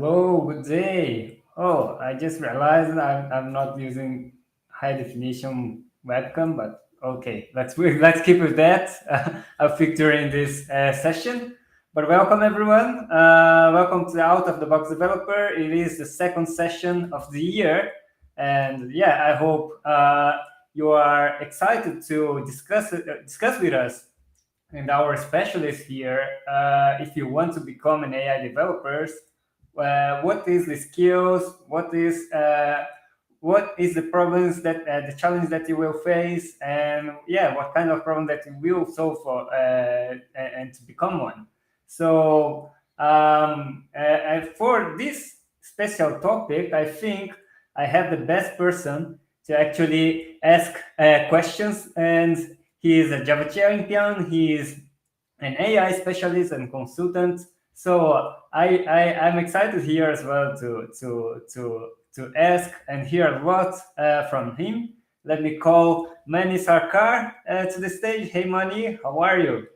Hello, good day. Oh, I just realized I'm not using high definition webcam, but okay, let's keep with that. A picture in this session. But welcome everyone. Welcome to the Out of the Box Developer. It is the second session of the year, and yeah, I hope you are excited to discuss with us and our specialists here. If you want to become an AI developer, what is the skills? What is the problems that the challenge that you will face, and yeah, what kind of problem that you will solve for and to become one. So for this special topic, I think I have the best person to actually ask questions, and he is a Java champion. He is an AI specialist and consultant. So I'm excited here as well to ask and hear a lot from him. Let me call Mani Sarkar to the stage. Hey Mani, how are you?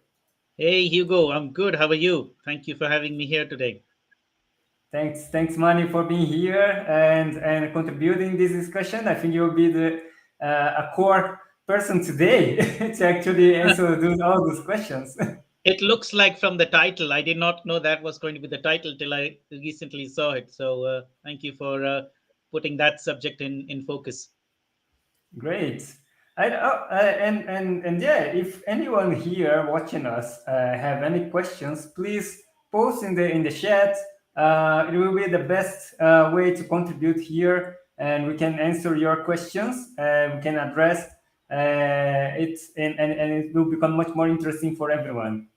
Hey Hugo, I'm good. How are you? Thank you for having me here today. Thanks Mani for being here and contributing this discussion. I think you'll be the a core person today to actually answer all those questions. It looks like from the title, I did not know that was going to be the title till I recently saw it. So thank you for putting that subject in focus. Great. And yeah, if anyone here watching us have any questions, please post in the chat. It will be the best way to contribute here, and we can answer your questions. We can address it, and it will become much more interesting for everyone.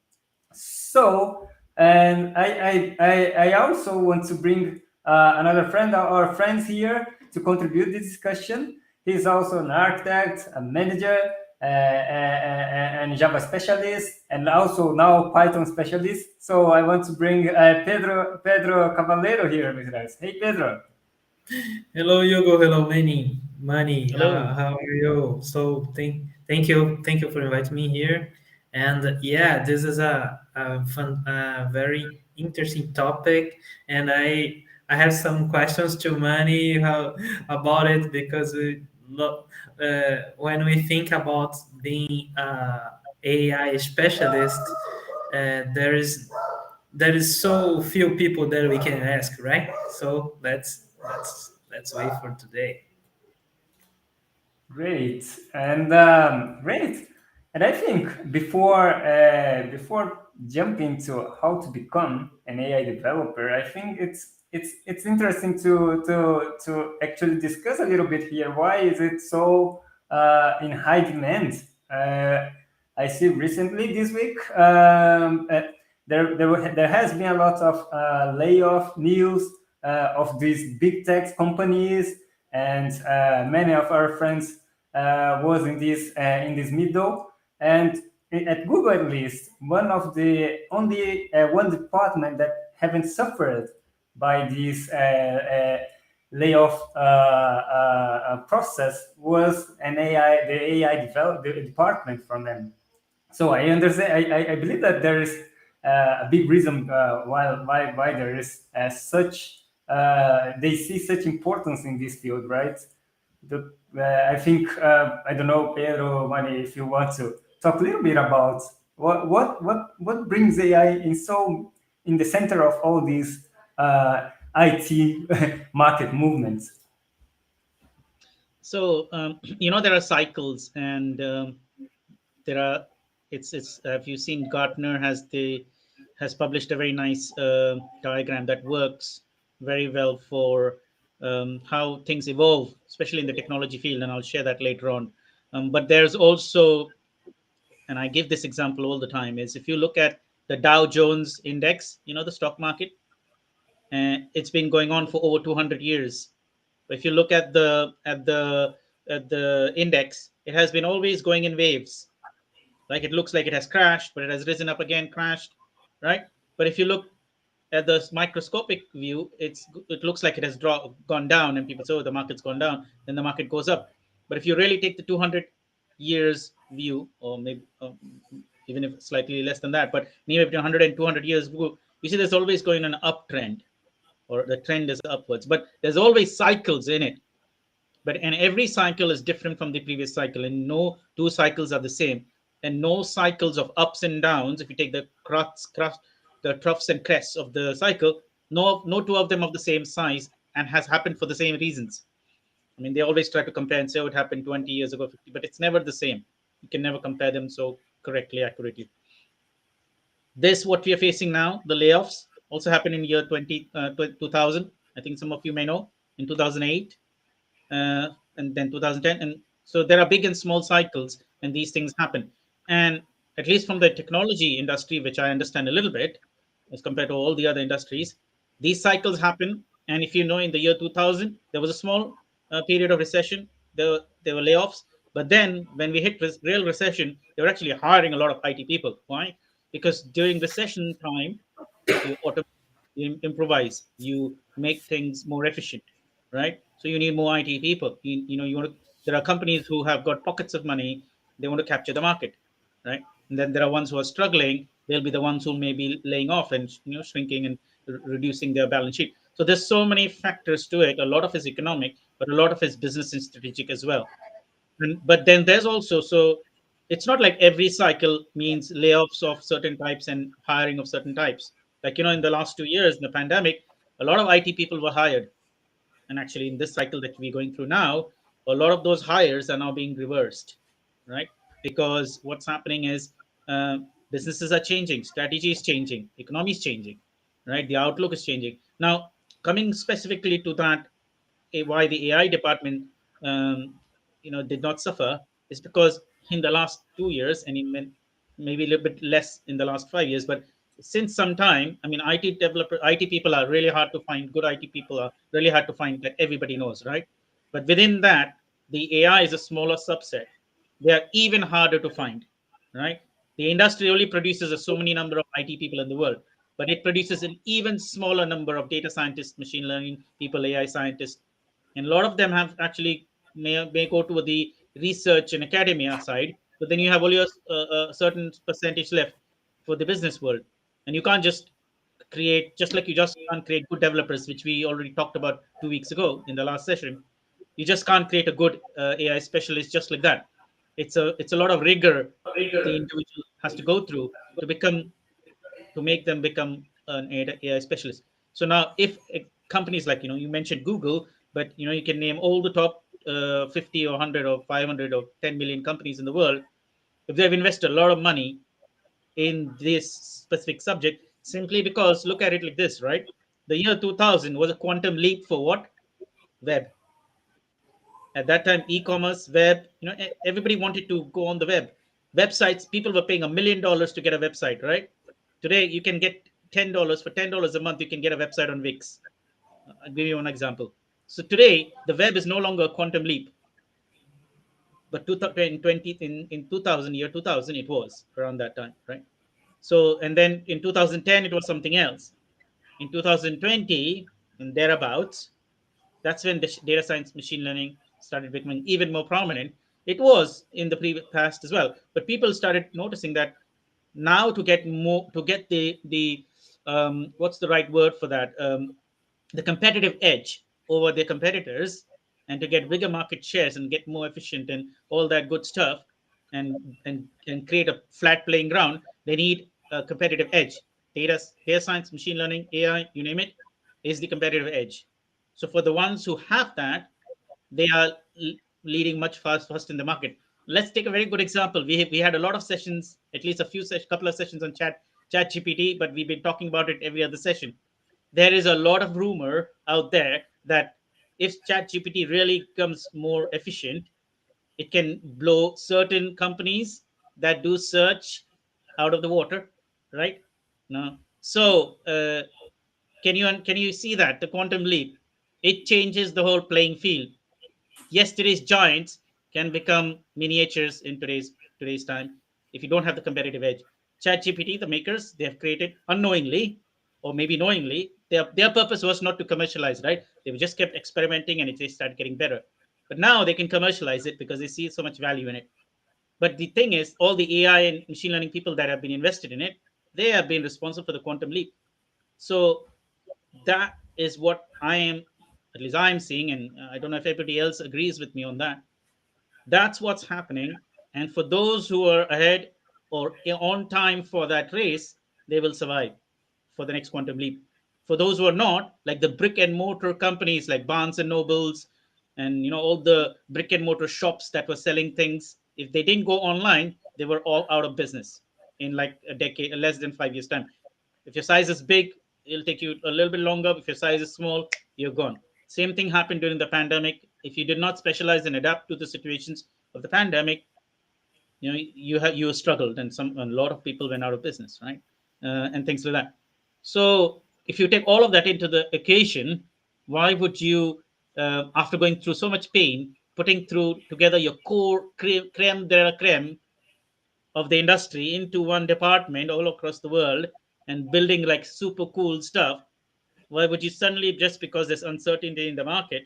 So, and I also want to bring another friend, our friends here, to contribute this discussion. He's also an architect, a manager, and Java specialist, and also now Python specialist. So I want to bring Pedro Cavallero here with us. Hey, Pedro. Hello, Hugo. Hello, Manny. Hello. How are you? So thank you for inviting me here. And yeah, this is a fun, very interesting topic. And I have some questions to Manny how about it because when we think about being AI specialist, there is so few people that we can ask, right? So let's wait for today. Great, and great. And I think before jumping to how to become an AI developer, I think it's interesting to actually discuss a little bit here. Why is it so in high demand? I see recently this week there has been a lot of layoff news of these big tech companies, and many of our friends was in this middle. And at Google, at least, one of the only one department that haven't suffered by this layoff process was the AI department from them. So I understand. I believe that there is a big reason why there is such they see such importance in this field, right? I think I don't know, Pedro, Mani, if you want to talk a little bit about what brings AI in the center of all these IT market movements. So there are cycles, and there are. It's. Have you seen Gartner has published a very nice diagram that works very well for how things evolve, especially in the technology field, and I'll share that later on. But there's also, and I give this example all the time, is if you look at the Dow Jones index, the stock market, it's been going on for over 200 years. But if you look at the index, it has been always going in waves. Like it looks like it has crashed, but it has risen up again, crashed, right? But if you look at the microscopic view, it looks like it has gone down, and people say, "Oh, the market's gone down." Then the market goes up. But if you really take the 200 years view, or maybe even if slightly less than that, but anywhere between 100 and 200 years view, you see there's always going an uptrend. or the trend is upwards. But there's always cycles in it. And every cycle is different from the previous cycle, and no two cycles are the same, and no cycles of ups and downs. If you take the the troughs and crests of the cycle, no two of them of the same size and has happened for the same reasons. I mean, they always try to compare and say, oh, it happened 20 years ago, 50, but it's never the same. You can never compare them so correctly, accurately. This, what we are facing now, the layoffs, also happened in year 2000. I think some of you may know, in 2008, and then 2010. And so there are big and small cycles, and these things happen. And at least from the technology industry, which I understand a little bit as compared to all the other industries, these cycles happen. And if you know, in the year 2000, there was a small period of recession. There were layoffs. But then when we hit real recession, they were actually hiring a lot of IT people. Why? Because during recession time, you you improvise, you make things more efficient, right? So you need more IT people. You know, you want to, there are companies who have got pockets of money, they want to capture the market, right? And then there are ones who are struggling, they'll be the ones who may be laying off and, you know, shrinking and reducing their balance sheet. So there's so many factors to it. A lot of it is economic, but a lot of it is business and strategic as well. But then there's also, so it's not like every cycle means layoffs of certain types and hiring of certain types. Like, you know, in the last 2 years in the pandemic, a lot of IT people were hired. And actually, in this cycle that we're going through now, a lot of those hires are now being reversed, right? Because what's happening is, businesses are changing, strategy is changing, economy is changing, right? The outlook is changing. Now, coming specifically to that, why the AI department, did not suffer, is because in the last 2 years, and even maybe a little bit less in the last 5 years, but since some time, I mean, IT people are really hard to find. Good IT people are really hard to find, that everybody knows, right? But within that, the AI is a smaller subset. They are even harder to find, right? The industry only produces so many number of IT people in the world, but it produces an even smaller number of data scientists, machine learning people, AI scientists, and a lot of them have actually may go to the research and academia side, but then you have only a certain percentage left for the business world. And you can't just create, just like you just can't create good developers, which we already talked about 2 weeks ago in the last session. You just can't create a good AI specialist just like that. It's a lot of rigor the individual has to go through to become, to make them become an AI specialist. So now, if companies like, you mentioned Google, but you can name all the top 50 or 100 or 500 or 10 million companies in the world, if they've invested a lot of money in this specific subject, simply because, look at it like this, right? The year 2000 was a quantum leap for what? Web. At that time, e-commerce, web, everybody wanted to go on the web. Websites, people were paying $1 million to get a website, right? Today, you can get $10. For $10 a month, you can get a website on Wix. I'll give you one example. So today, the web is no longer a quantum leap, but in 2000, year 2000, it was around that time, right? So, and then in 2010, it was something else. In 2020 and thereabouts, that's when the data science, machine learning started becoming even more prominent. It was in the previous past as well, but people started noticing that now, to get the what's the right word for that, the competitive edge over their competitors, and to get bigger market shares and get more efficient and all that good stuff, and create a flat playing ground, they need a competitive edge. Data science, machine learning, AI, you name it, is the competitive edge. So for the ones who have that, they are leading much first in the market. Let's take a very good example. We had a lot of sessions, at least couple of sessions on chat GPT, but we've been talking about it every other session. There is a lot of rumor out there that if chat GPT really becomes more efficient, it can blow certain companies that do search out of the water, right? No. So can you see that the quantum leap, it changes the whole playing field. Yesterday's giants can become miniatures in today's time if you don't have the competitive edge. ChatGPT, the makers, they have created unknowingly or maybe knowingly. Their purpose was not to commercialize, right? They just kept experimenting and they started getting better. But now they can commercialize it because they see so much value in it. But the thing is, all the AI and machine learning people that have been invested in it, they have been responsible for the quantum leap. So that is what I am, at least I'm seeing, and I don't know if everybody else agrees with me on that. That's what's happening. And for those who are ahead or on time for that race, they will survive for the next quantum leap. For those who are not, like the brick and mortar companies like Barnes and Nobles, and all the brick and mortar shops that were selling things, if they didn't go online, they were all out of business in like a decade, less than 5 years time. If your size is big, it'll take you a little bit longer. If your size is small, you're gone. Same thing happened during the pandemic. If you did not specialize and adapt to the situations of the pandemic, you struggled, and a lot of people went out of business, right? And things like that. So if you take all of that into the equation, why would you, after going through so much pain, putting through together your core creme de la creme of the industry into one department all across the world and building like super cool stuff, why would you suddenly, just because there's uncertainty in the market,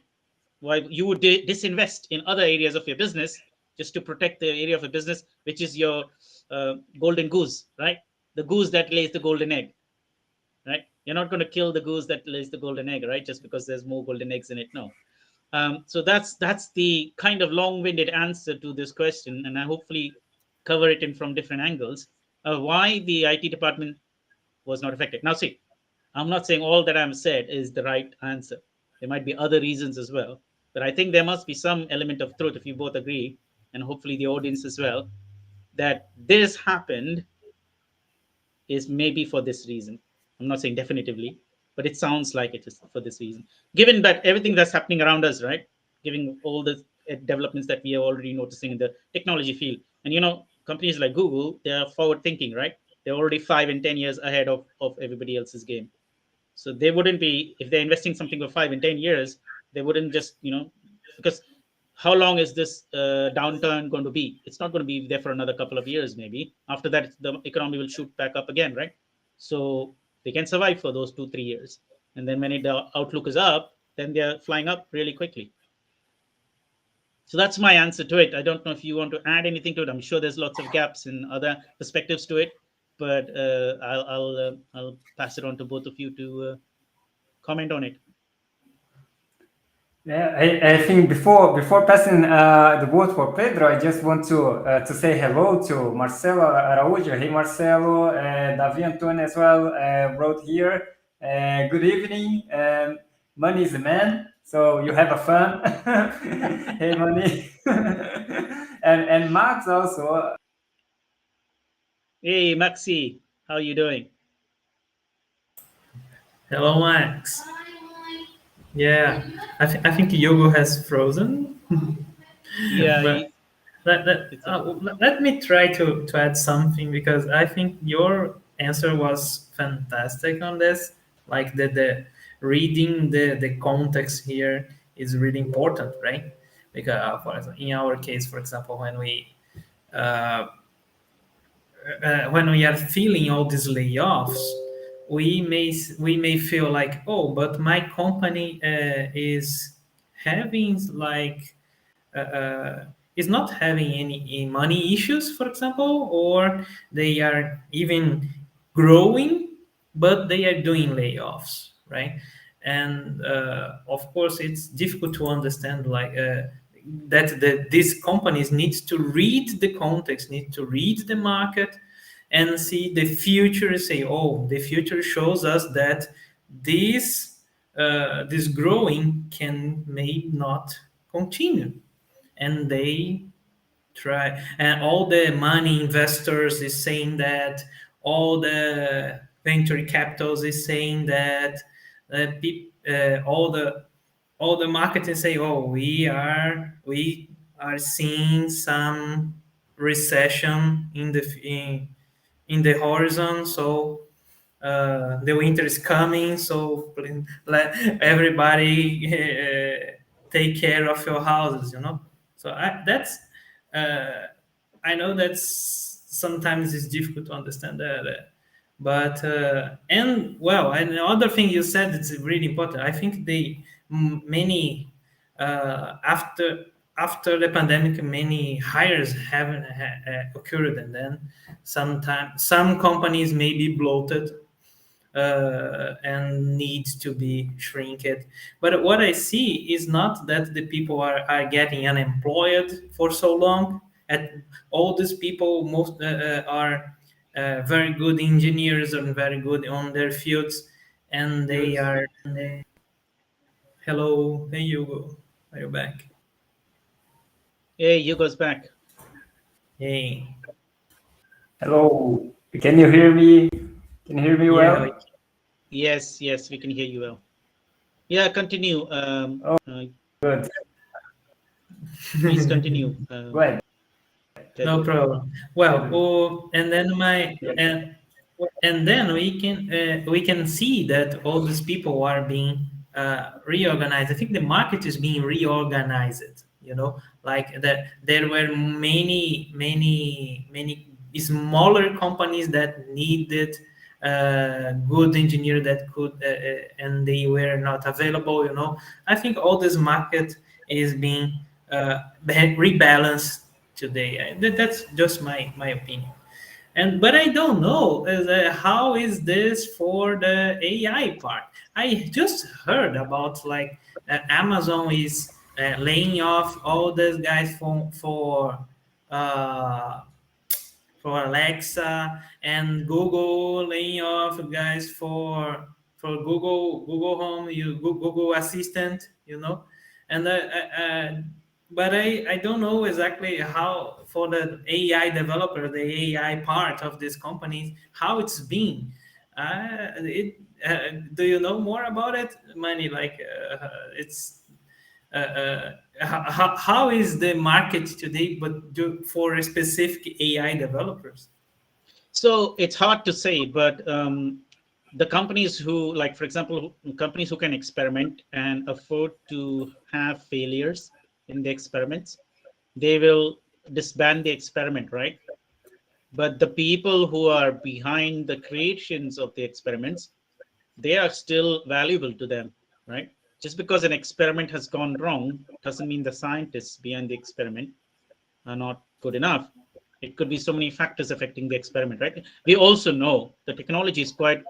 why you would disinvest in other areas of your business just to protect the area of your business, which is your golden goose, right? The goose that lays the golden egg, right? You're not going to kill the goose that lays the golden egg, right? Just because there's more golden eggs in it. No. So that's the kind of long-winded answer to this question, and I hopefully cover it in from different angles. Why the IT department was not affected. Now, see, I'm not saying all that I'm said is the right answer. There might be other reasons as well, but I think there must be some element of truth if you both agree, and hopefully the audience as well, that this happened is maybe for this reason. I'm not saying definitively, but it sounds like it is for this reason. Given that everything that's happening around us, right? Given all the developments that we are already noticing in the technology field, and companies like Google, they are forward thinking, right? They're already 5 and 10 years ahead of everybody else's game. So they wouldn't be, if they're investing something for 5 and 10 years, they wouldn't just, because how long is this downturn going to be? It's not going to be there for another couple of years, maybe. After that, the economy will shoot back up again, right? So they can survive for those 2-3 years. And then when the outlook is up, then they're flying up really quickly. So that's my answer to it. I don't know if you want to add anything to it. I'm sure there's lots of gaps and other perspectives to it, but I'll pass it on to both of you to comment on it. Yeah, I think before passing the word for Pedro, I just want to say hello to Marcelo Araújo. Hey, Marcelo, Davi Antonio as well wrote here. Good evening. Money is the man, so you have a fun. Hey, Money. and Max also. Hey, Maxi, how are you doing? Hello, Max. Yeah, I think Yogo has frozen. Yeah. Let me try to add something, because I think your answer was fantastic on this. Like the reading the context here is really important, right? Because for example, in our case, for example, when we are feeling all these layoffs, we may feel like, oh, but my company is having like is not having any money issues, for example, or they are even growing, but they are doing layoffs, right? And of course, it's difficult to understand like that these companies need to read the context, need to read the market, and see the future and say, oh, the future shows us that this growing may not continue. And they try, and all the money investors is saying that, all the venture capitals is saying that, all the marketing say, oh, we are seeing some recession in the horizon, so the winter is coming, so let everybody take care of your houses, So I know that's sometimes it's difficult to understand that, but and the other thing you said, it's really important. I think many after the pandemic, many hires haven't occurred, and then sometimes some companies may be bloated, and needs to be shrinked. But what I see is not that the people are getting unemployed for so long. At all these people most are very good engineers and very good on their fields, and they are. Hello, hey Hugo, are you back? Hey, Hugo's back. Hey, Hello. Can you hear me? Can you hear me yeah, well? Yes, yes, we can hear you well. Yeah, continue. Good. Please continue. Go ahead. no Teddy. problem. Well, And, and then yeah. and then we can see that all these people are being reorganized. I think the market is being reorganized. You know, like that there were many smaller companies that needed good engineer that could and they were not available. You know, I think all this market is being rebalanced today. That's just my opinion. And but I don't know how is this for the AI part. I just heard about like Amazon is laying off all those guys uh, for Alexa, and Google laying off guys for Google Home, Google Assistant, you know, and but I don't know exactly how for the AI developer, the AI part of these companies, how it's been. Do you know more about it, Manny? Like it's how is the market today, but for specific AI developers? So it's hard to say, but the companies who, like, for example, companies who can experiment and afford to have failures in the experiments, they will disband the experiment, right? But the people who are behind the creations of the experiments, they are still valuable to them, right? Just because an experiment has gone wrong doesn't mean the scientists behind the experiment are not good enough. It could be so many factors affecting the experiment, right? We also know the technology is quite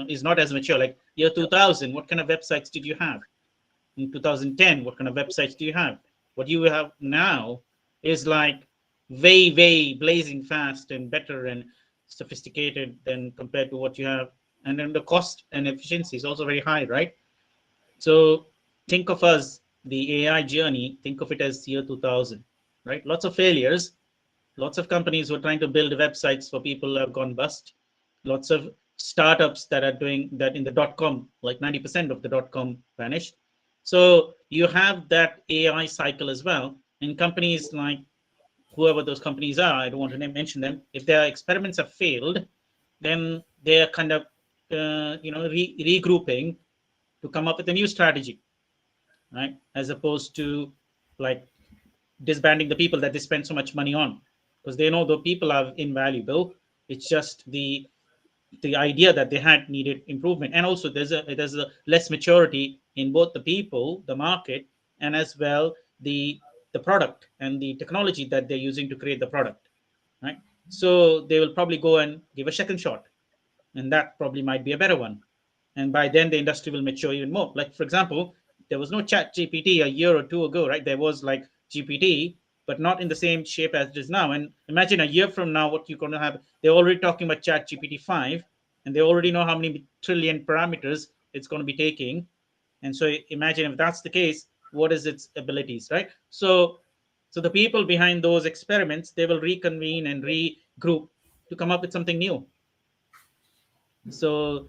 is not as mature. Like year 2000, what kind of websites did you have? In 2010, what kind of websites do you have? What you have now is like way blazing fast and better and sophisticated than compared to what you have, and then the cost and efficiency is also very high, right? So think of us, the AI journey, think of it as year 2000, right? Lots of failures, lots of companies who are trying to build websites for people who have gone bust, lots of startups that are doing that in the .com, like 90% of the .com vanished. So you have that AI cycle as well. And companies like whoever those companies are, I don't want to mention them, if their experiments have failed, then they're kind of regrouping to come up with a new strategy, right? As opposed to like disbanding the people that they spend so much money on, because they know the people are invaluable. It's just the idea that they had needed improvement, and also there's a less maturity in both the people, the market, and as well the product and the technology that they're using to create the product, right? So they will probably go and give a second shot, and that probably might be a better one. And by then the industry will mature even more. Like, for example, there was no chat GPT a year or two ago, right? There was like GPT, but not in the same shape as it is now. And imagine a year from now what you're going to have. They're already talking about chat GPT 5, and they already know how many trillion parameters it's going to be taking. And so imagine if that's the case, what is its abilities, right? So the people behind those experiments, they will reconvene and regroup to come up with something new. So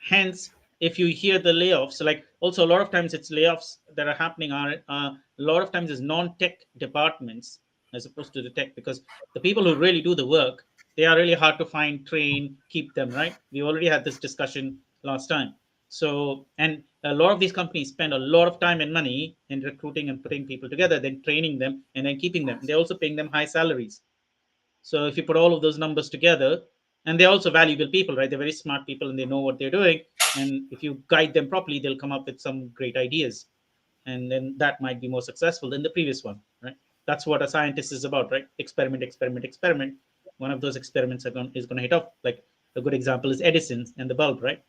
hence, if you hear the layoffs, like also a lot of times it's layoffs that are happening are a lot of times is non-tech departments as opposed to the tech, because the people who really do the work, they are really hard to find, train, keep them, right? We already had this discussion last time. So, and a lot of these companies spend a lot of time and money in recruiting and putting people together, then training them and then keeping them. They're also paying them high salaries. So if you put all of those numbers together, and they're also valuable people, right? They're very smart people and they know what they're doing. And if you guide them properly, they'll come up with some great ideas. And then that might be more successful than the previous one, right? That's what a scientist is about, right? Experiment, experiment, experiment. One of those experiments is going to hit off. Like a good example is Edison and the bulb, right?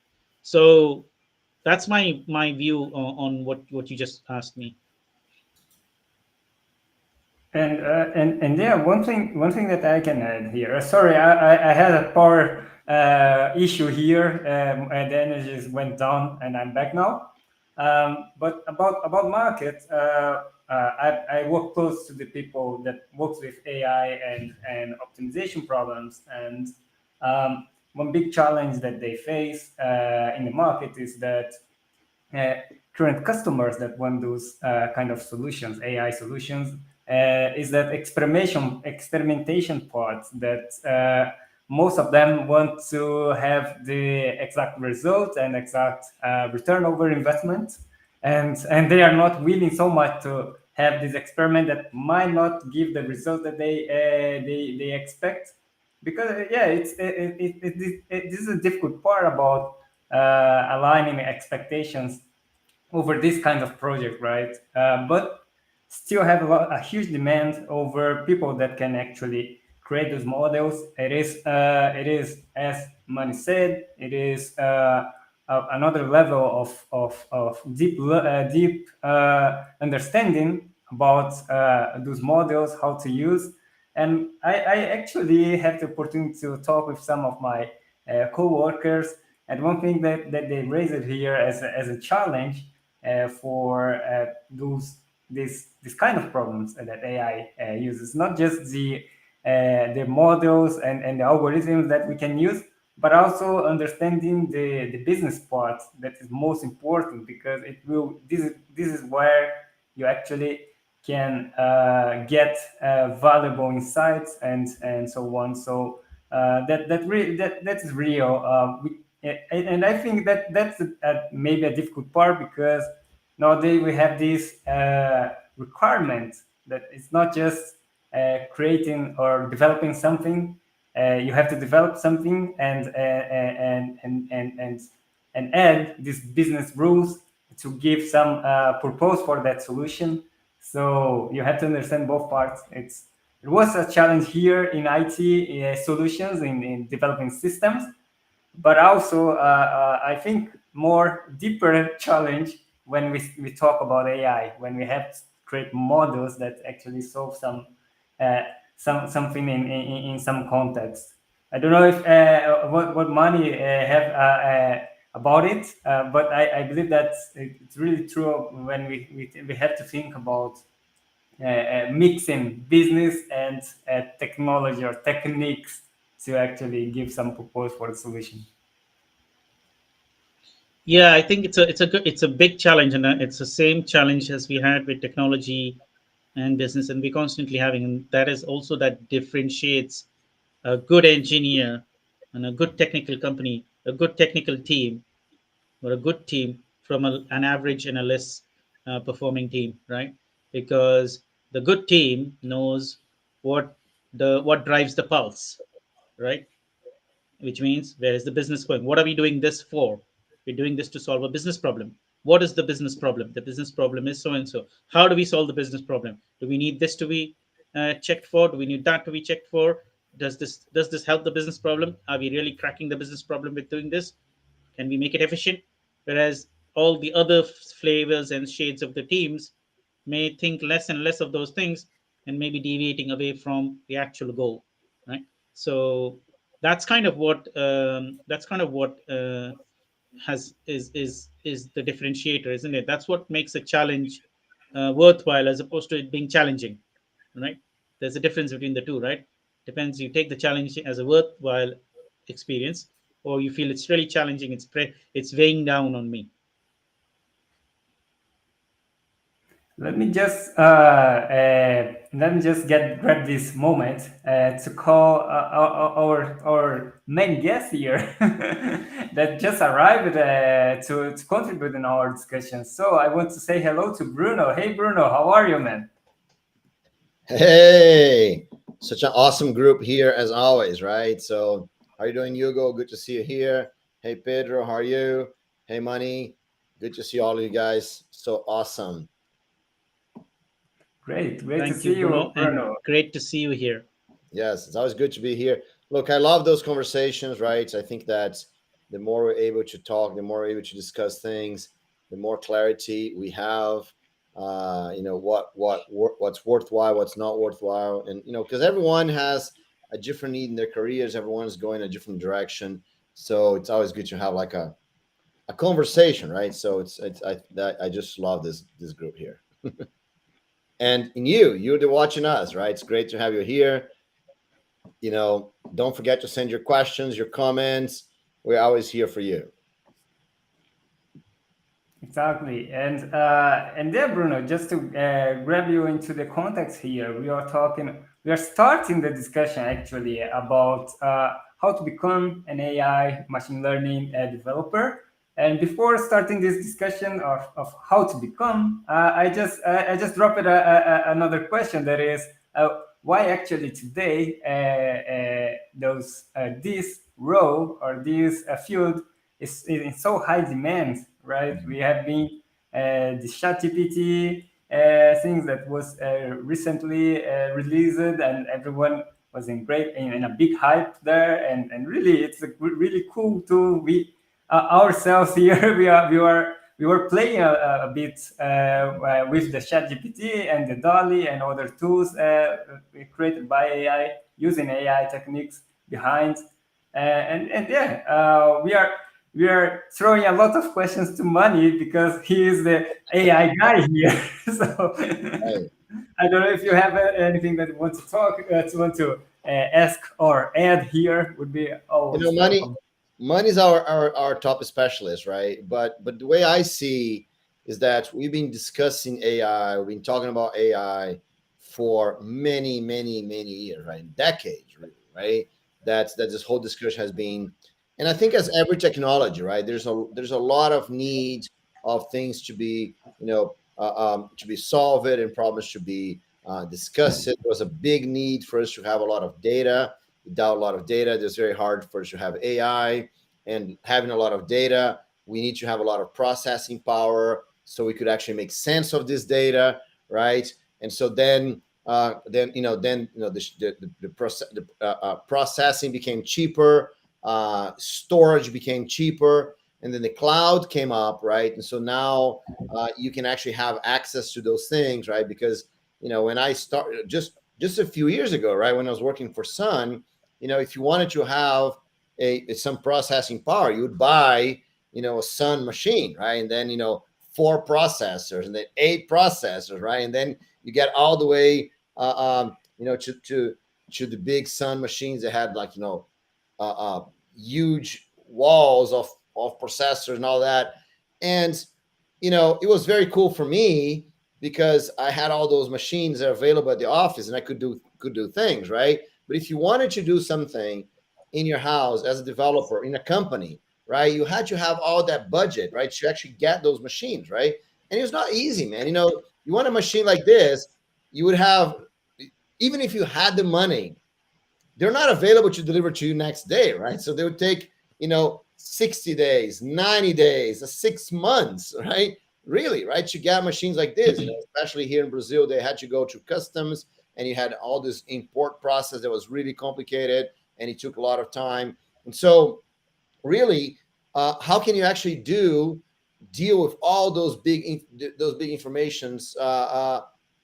So that's my view on what you just asked me. And yeah, one thing that I can add here. Sorry, I had a power issue here, and the energies went down, and I'm back now. But about market, I work close to the people that works with AI and optimization problems, and one big challenge that they face in the market is that uh, current customers that want those kind of solutions, AI solutions, is that experimentation part that most of them want to have the exact result and exact return over investment, and they are not willing so much to have this experiment that might not give the result that they expect, because yeah, this is a difficult part about aligning expectations over this kind of project, right? But still have a huge demand over people that can actually create those models. It is as Mani said, it is another level of deep understanding about those models, how to use. And I actually had the opportunity to talk with some of my co-workers, and one thing that they raised here as a challenge for these kind of problems that AI uses. Not just the models and the algorithms that we can use, but also understanding the business part that is most important, because it will this is where you actually can get valuable insights and so on. So that is real. And I think that's maybe a difficult part, because nowadays we have this requirement that it's not just creating or developing something. You have to develop something and add these business rules to give some purpose for that solution. So you have to understand both parts. It was a challenge here in IT solutions in developing systems, but also I think more deeper challenge when we talk about AI, when we have to create models that actually solve uh, something in some context. I don't know if what Mani have about it, but I believe that it's really true when we have to think about mixing business and technology or techniques to actually give some purpose for the solution. Yeah, I think it's a big challenge, and it's the same challenge as we had with technology and business, and we're constantly having. And that is also that differentiates a good engineer and a good technical company, a good technical team, or a good team from an average and a less performing team, right? Because the good team knows what drives the pulse, right? Which means where is the business going? What are we doing this for? We're doing this to solve a business problem. What is the business problem? The business problem is so and so. How do we solve the business problem? Do we need this to be checked for? Do we need that to be checked for? Does this help the business problem? Are we really cracking the business problem with doing this? Can we make it efficient? Whereas all the other flavors and shades of the teams may think less and less of those things, and maybe deviating away from the actual goal, right? So that's kind of what has is the differentiator, isn't it? That's what makes a challenge worthwhile as opposed to it being challenging, right? There's a difference between the two, right? Depends, you take the challenge as a worthwhile experience, or you feel it's really challenging, it's weighing down on me. Let me just grab this moment to call our main guest here that just arrived to contribute in our discussion. So I want to say hello to Bruno. Hey Bruno, how are you, man? Hey, such an awesome group here as always, right? So, how are you doing, Hugo? Good to see you here. Hey, Pedro, how are you? Hey, Money, good to see all of you guys. So awesome. Great to Thank you, see you, Bruno, and Bruno. great to see you here. Yes, it's always good to be here. Look, I love those conversations, right? I think that the more we're able to talk, the more we're able to discuss things, the more clarity we have. What's worthwhile, what's not worthwhile, and because everyone has a different need in their careers, everyone's going a different direction. So it's always good to have like a conversation, right? So I just love this group here. And in you're the watching us, right? It's great to have you here. Don't forget to send your questions, your comments. We're always here for you. Exactly, and there, Bruno, just to grab you into the context here, we are starting the discussion actually about how to become an AI machine learning developer. And before starting this discussion of how to become, I just dropped another question, that is, why actually today this role or this field is in so high demand, right? We have been the ChatGPT things that was recently released, and everyone was in a big hype there, and really it's really cool to be ourselves here. we were playing a bit with the ChatGPT and the Dolly and other tools created by AI, using AI techniques behind. We are throwing a lot of questions to Money because he is the AI guy here. So Right. I don't know if you have anything that you want to ask or add here. Would be always Money welcome. Money's our top specialist, right? But the way I see is that we've been discussing AI, we've been talking about AI for many, many, many years, right? Decades, really, right? That this whole discussion has been, and I think as every technology, right? There's a lot of need of things to be, to be solved and problems to be discussed. There was a big need for us to have a lot of data. Without a lot of data, it's very hard for us to have AI. And having a lot of data, we need to have a lot of processing power so we could actually make sense of this data, right? And so then the processing became cheaper, storage became cheaper, and then the cloud came up, right? And so now you can actually have access to those things, right? Because when I started just a few years ago, right, when I was working for Sun, if you wanted to have some processing power, you would buy a Sun machine, right? And then 4 processors, and then 8 processors, right? And then you get all the way to the big Sun machines that had like huge walls of processors and all that. And it was very cool for me because I had all those machines that are available at the office, and I could do things, right? But if you wanted to do something in your house as a developer in a company, right, you had to have all that budget, right, to actually get those machines, right? And it was not easy, man. You want a machine like this, you would have, even if you had the money, they're not available to deliver to you next day, right? So they would take 60 days, 90 days, 6 months, right? Really, right? You get machines like this, especially here in Brazil, they had to go to customs, and you had all this import process that was really complicated, and it took a lot of time. And so really, how can you actually deal with all those big informations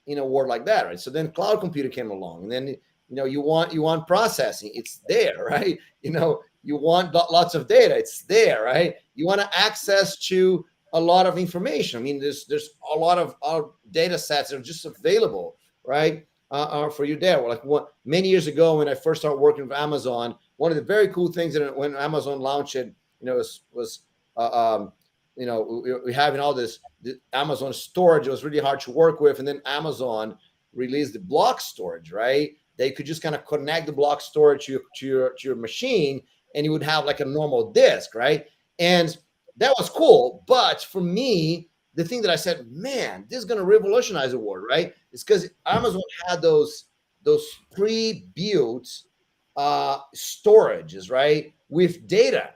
in a world like that, right? So then cloud computing came along, and then you want processing, it's there, right? You want lots of data, it's there, right? You want access to a lot of information. I mean, there's a lot of data sets that are just available, right? For you there. Like many years ago, when I first started working with Amazon, one of the very cool things that when Amazon launched it, was we having all this Amazon storage. It was really hard to work with, and then Amazon released the block storage, right? They could just kind of connect the block storage to your machine, and you would have like a normal disk, right? And that was cool. But for me, the thing that I said, man, this is going to revolutionize the world, right? It's because Amazon had those pre-built storages, right, with data,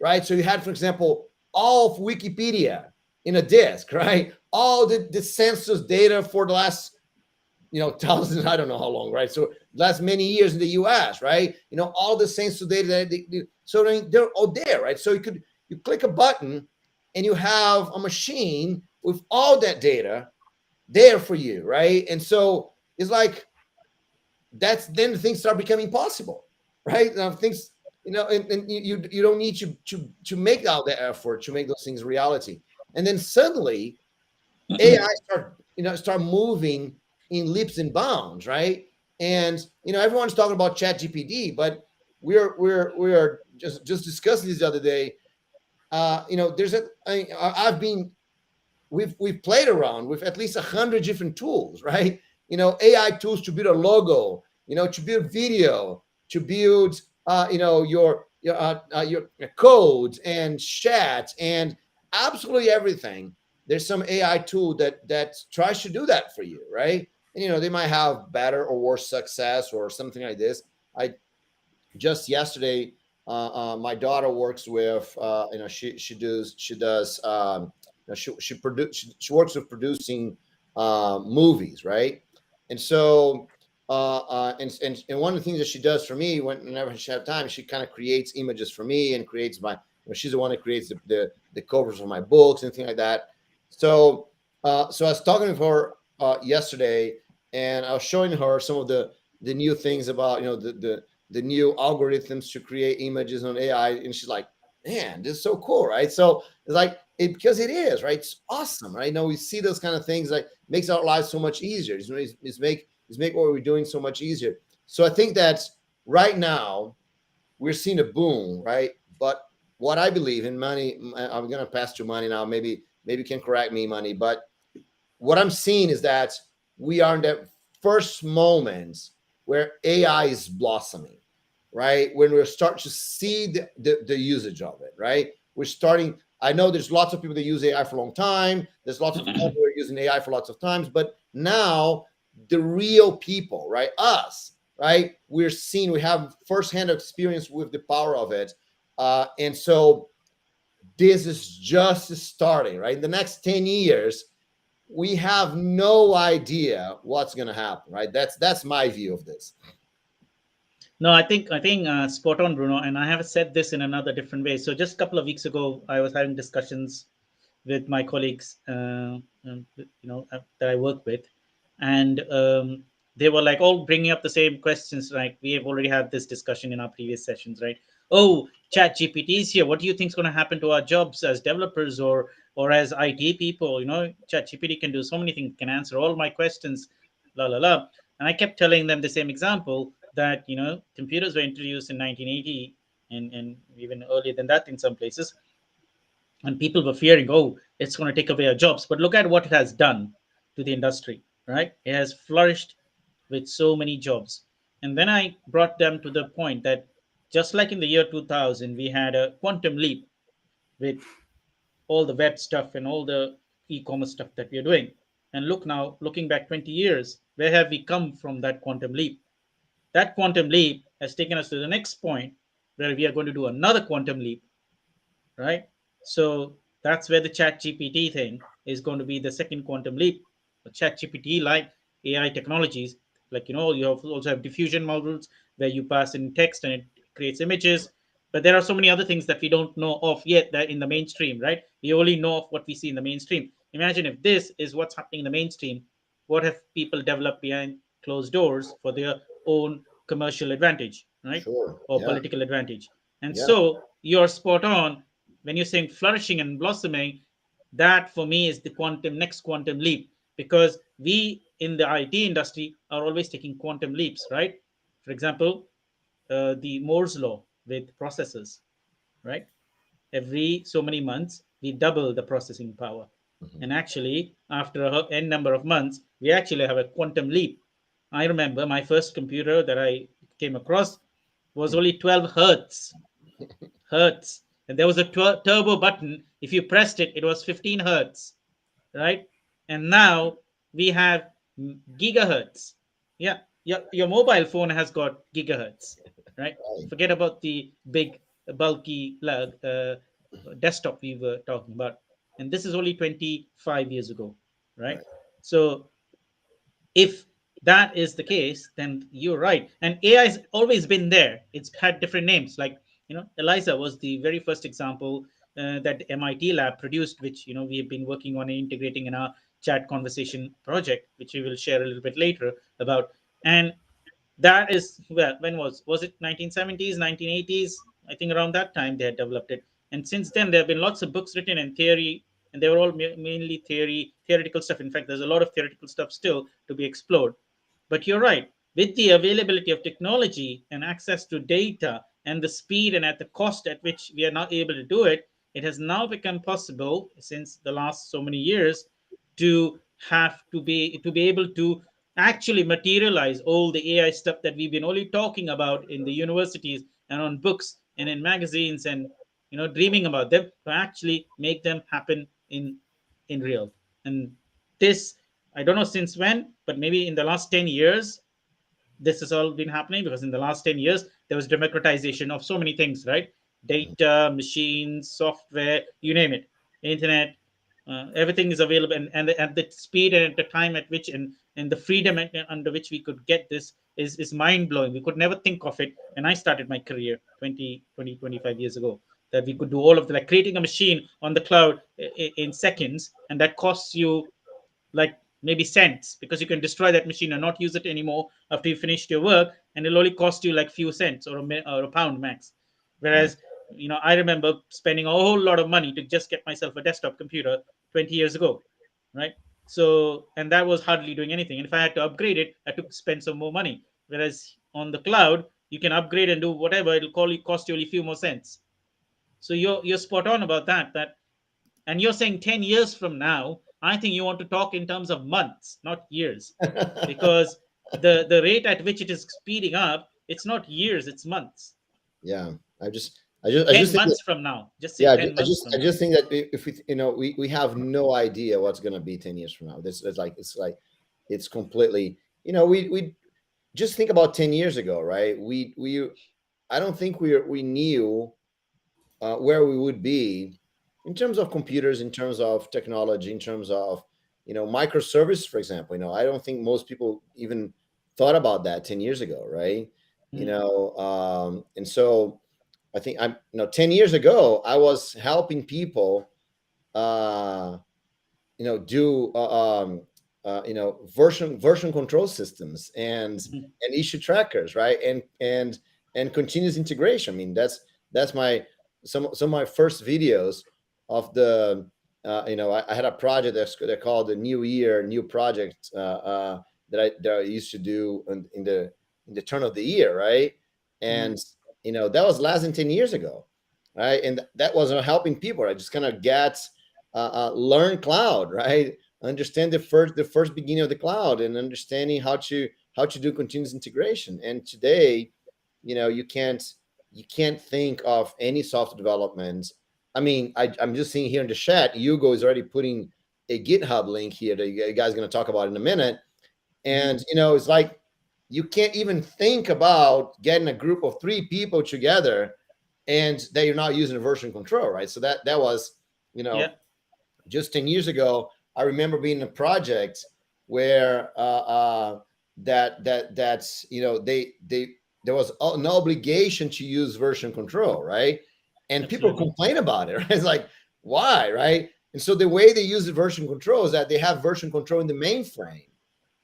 right? So you had, for example, all of Wikipedia in a disk, right? All the census data for the last thousands, I don't know how long, right? So last many years in the US, right? All the sensor data, so they're all there, right? So you click a button and you have a machine with all that data there for you, right? And so it's like, then things start becoming possible, right? Now things, and you don't need to make all the effort to make those things reality. And then suddenly AI start moving in leaps and bounds, right? And everyone's talking about Chat GPT, but we are just discussing this the other day. We've played around with at least 100 different tools, right? AI tools to build a logo, to build video, to build your codes and chat and absolutely everything. There's some AI tool that tries to do that for you, right? And they might have better or worse success or something like this. I just yesterday, my daughter works with, she works with producing movies, right? And so, and one of the things that she does for me, whenever she has time, she kind of creates images for me and creates she's the one that creates the covers of my books and things like that. So, so I was talking with her yesterday, and I was showing her some of the new things about the new algorithms to create images on AI, and she's like, "Man, this is so cool, right?" So it's like because it is, right? It's awesome, right? We see those kind of things, like makes our lives so much easier. It's make what we're doing so much easier. So I think that right now we're seeing a boom, right? But what I believe in, Money, I'm going to pass to Money now. Maybe you can correct me, Money. But what I'm seeing is that we are in the first moments where AI is blossoming, right? When we start to see the usage of it, right? We're starting. I know there's lots of people that use AI for a long time. There's lots of people who are using AI for lots of times. But now the real people, right? Us, right? We have firsthand experience with the power of it. And so this is just starting, right? In the next 10 years, we have no idea what's going to happen, right? That's my view of this. No, I think spot on, Bruno. And I have said this in another different way. So just a couple of weeks ago, I was having discussions with my colleagues, that I work with, and they were like all bringing up the same questions. Like we have already had this discussion in our previous sessions, right? Oh, Chat GPT is here. What do you think is going to happen to our jobs as developers or as IT people? Chat GPT can do so many things, can answer all my questions, la la la. And I kept telling them the same example that computers were introduced in 1980 and even earlier than that in some places, and people were fearing, oh, it's going to take away our jobs. But look at what it has done to the industry, right? It has flourished with so many jobs. And then I brought them to the point that just like in the year 2000, we had a quantum leap with all the web stuff and all the e-commerce stuff that we are doing. And look now, looking back 20 years, where have we come from that quantum leap? That quantum leap has taken us to the next point where we are going to do another quantum leap, right? So that's where the Chat GPT thing is going to be the second quantum leap. The Chat GPT, like AI technologies, like you also have diffusion models where you pass in text and it creates images. But there are so many other things that we don't know of yet that in the mainstream, right? We only know of what we see in the mainstream. Imagine if this is what's happening in the mainstream, what have people developed behind closed doors for their own commercial advantage, right? Sure. Or Yeah. political advantage. And Yeah. so you're spot on when you're saying flourishing and blossoming. That for me is the next quantum leap, because we in the IT industry are always taking quantum leaps, right? For example, the Moore's law with processors, right? Every so many months, we double the processing power. Mhm. And actually, after a n number of months, we actually have a quantum leap. I remember my first computer that I came across was only 12 hertz, and there was a turbo button. If you pressed it, it was 15 hertz, right? And now we have gigahertz. Yeah, your mobile phone has got gigahertz, right? Right. Forget about the big bulky desktop we were talking about. And this is only 25 years ago, right? Right. So if that is the case, then you're right. And AI has always been there. It's had different names. Like, Eliza was the very first example that the MIT lab produced, which we have been working on integrating in our chat conversation project, which we will share a little bit later about. And that is, well, when was it 1970s, 1980s? I think around that time they had developed it. And since then there have been lots of books written in theory, and they were all mainly theoretical stuff. In fact, there's a lot of theoretical stuff still to be explored. But you're right, with the availability of technology and access to data and the speed and at the cost at which we are not able to do it, it has now become possible since the last so many years to be able to actually materialize all the AI stuff that we've been only talking about in the universities and on books and in magazines and dreaming about them, to actually make them happen in real. And this, I don't know since when, but maybe in the last 10 years this has all been happening, because in the last 10 years there was democratization of so many things, right? Data, machines, software, you name it, internet, everything is available, and at the speed and at the time at which, and the freedom under which we could get this is mind-blowing. We could never think of it when I started my career 25 years ago, that we could do all of the, like creating a machine on the cloud in seconds, and that costs you like maybe cents, because you can destroy that machine and not use it anymore after you finished your work, and it'll only cost you like few cents or a pound max. Whereas, I remember spending a whole lot of money to just get myself a desktop computer 20 years ago, right? So, and that was hardly doing anything. And if I had to upgrade it, I had to spend some more money. Whereas on the cloud, you can upgrade and do whatever. It'll cost you only a few more cents. So you're spot on about that. And you're saying 10 years from now, I think you want to talk in terms of months, not years, because the rate at which it is speeding up, it's not years, it's months. Yeah, I just 10 think months that, from now. Just say yeah, 10 months from I now. just think that if we have no idea what's going to be 10 years from now. It's completely, we just think about 10 years ago, right? I don't think we knew where we would be in terms of computers, in terms of technology, in terms of microservices, for example. I don't think most people even thought about that 10 years ago, right? And so I think 10 years ago I was helping people do version control systems and issue trackers, right? And continuous integration. I mean, that's my some of my first videos of the I had a project they're called the New Year New Project that I used to do in the turn of the year, right? And that was less than 10 years ago, right? And that was helping people, right? Just kind of get learn cloud, right? Understand the first beginning of the cloud and understanding how to do continuous integration. And today, you can't think of any software development. I mean, I'm just seeing here in the chat, Hugo is already putting a GitHub link here that you guys are going to talk about in a minute. And it's like you can't even think about getting a group of 3 people together and that you're not using a version control, right? So that was just 10 years ago. I remember being in a project where there was no obligation to use version control, right? And Absolutely. people complain about it, right? It's like, why, right? And so the way they use the version control is that they have version control in the mainframe.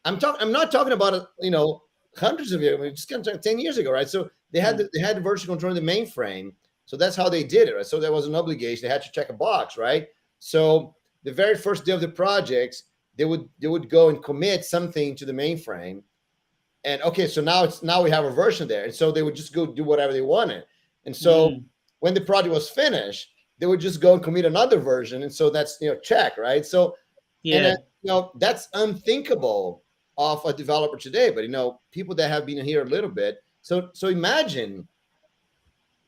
I'm not talking about hundreds of years. I mean, just kind of 10 years ago, right? So they had the version control in the mainframe. So that's how they did it, right? So there was an obligation. They had to check a box, right? So the very first day of the project, they would go and commit something to the mainframe. And okay, so now we have a version there. And so they would just go do whatever they wanted. And so when the project was finished, they would just go and commit another version. And so that's, check, right? So, and then, that's unthinkable of a developer today, but people that have been here a little bit. So imagine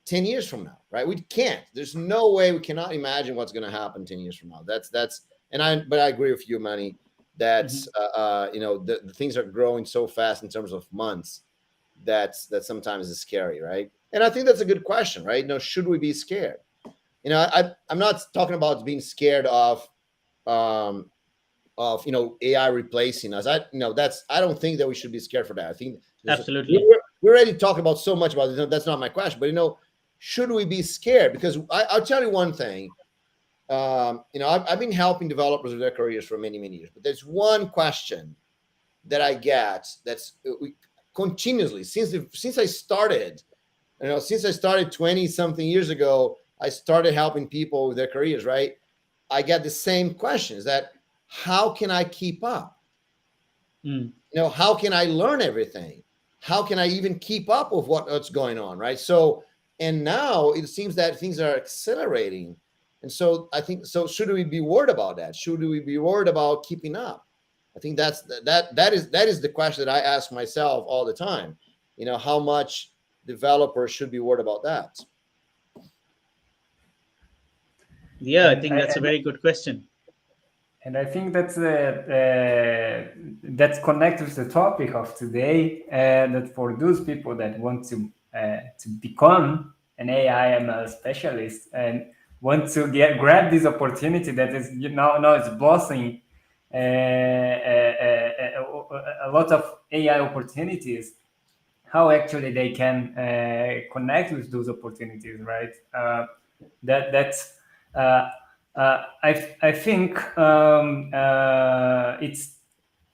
10 years from now, right? We can't. There's no way we cannot imagine what's going to happen 10 years from now. But I agree with you, Manny. That's the things are growing so fast in terms of months that sometimes is scary, right? And I think that's a good question, right? Should we be scared? I'm not talking about being scared of of AI replacing us. I don't think that we should be scared for that. I think Absolutely. we already talked about so much about it. That's not my question, but should we be scared? Because I'll tell you one thing. I've been helping developers with their careers for many, many years, but there's one question that I get that's continuously since I started. Since I started 20 something years ago, I started helping people with their careers, right? I get the same questions that how can I keep up? How can I learn everything? How can I even keep up with what's going on, right? So, and now it seems that things are accelerating. And so I think, should we be worried about that? Should we be worried about keeping up? I think that is the question that I ask myself all the time. How much developers should be worried about that? Yeah, I think that's a very good question. And I think that's connected to the topic of today. That for those people that want to become an AI ML specialist and want to grab this opportunity that is now it's blossoming, a lot of AI opportunities. How actually they can connect with those opportunities, right? I think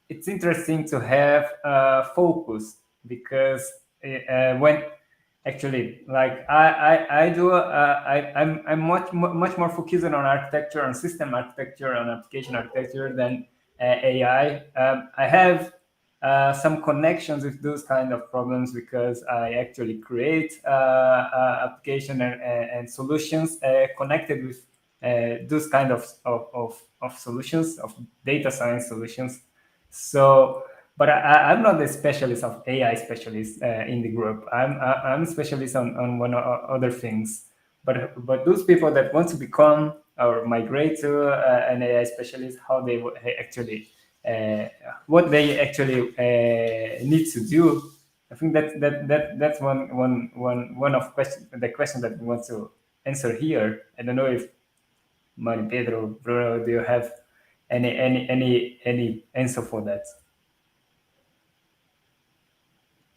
it's interesting to have focus, because when actually, like I'm much more focused on architecture, on system architecture, on application architecture than AI. I have some connections with those kind of problems because I actually create application and solutions connected with those kind of solutions, of data science solutions. So, but I'm not a specialist of AI specialist in the group. I'm a specialist on one or other things. But those people that want to become or migrate to an AI specialist, how they actually what they actually need to do. I think that's one of the question that we want to answer here. I don't know if Mari, Pedro, Bruno, do you have any answer for that?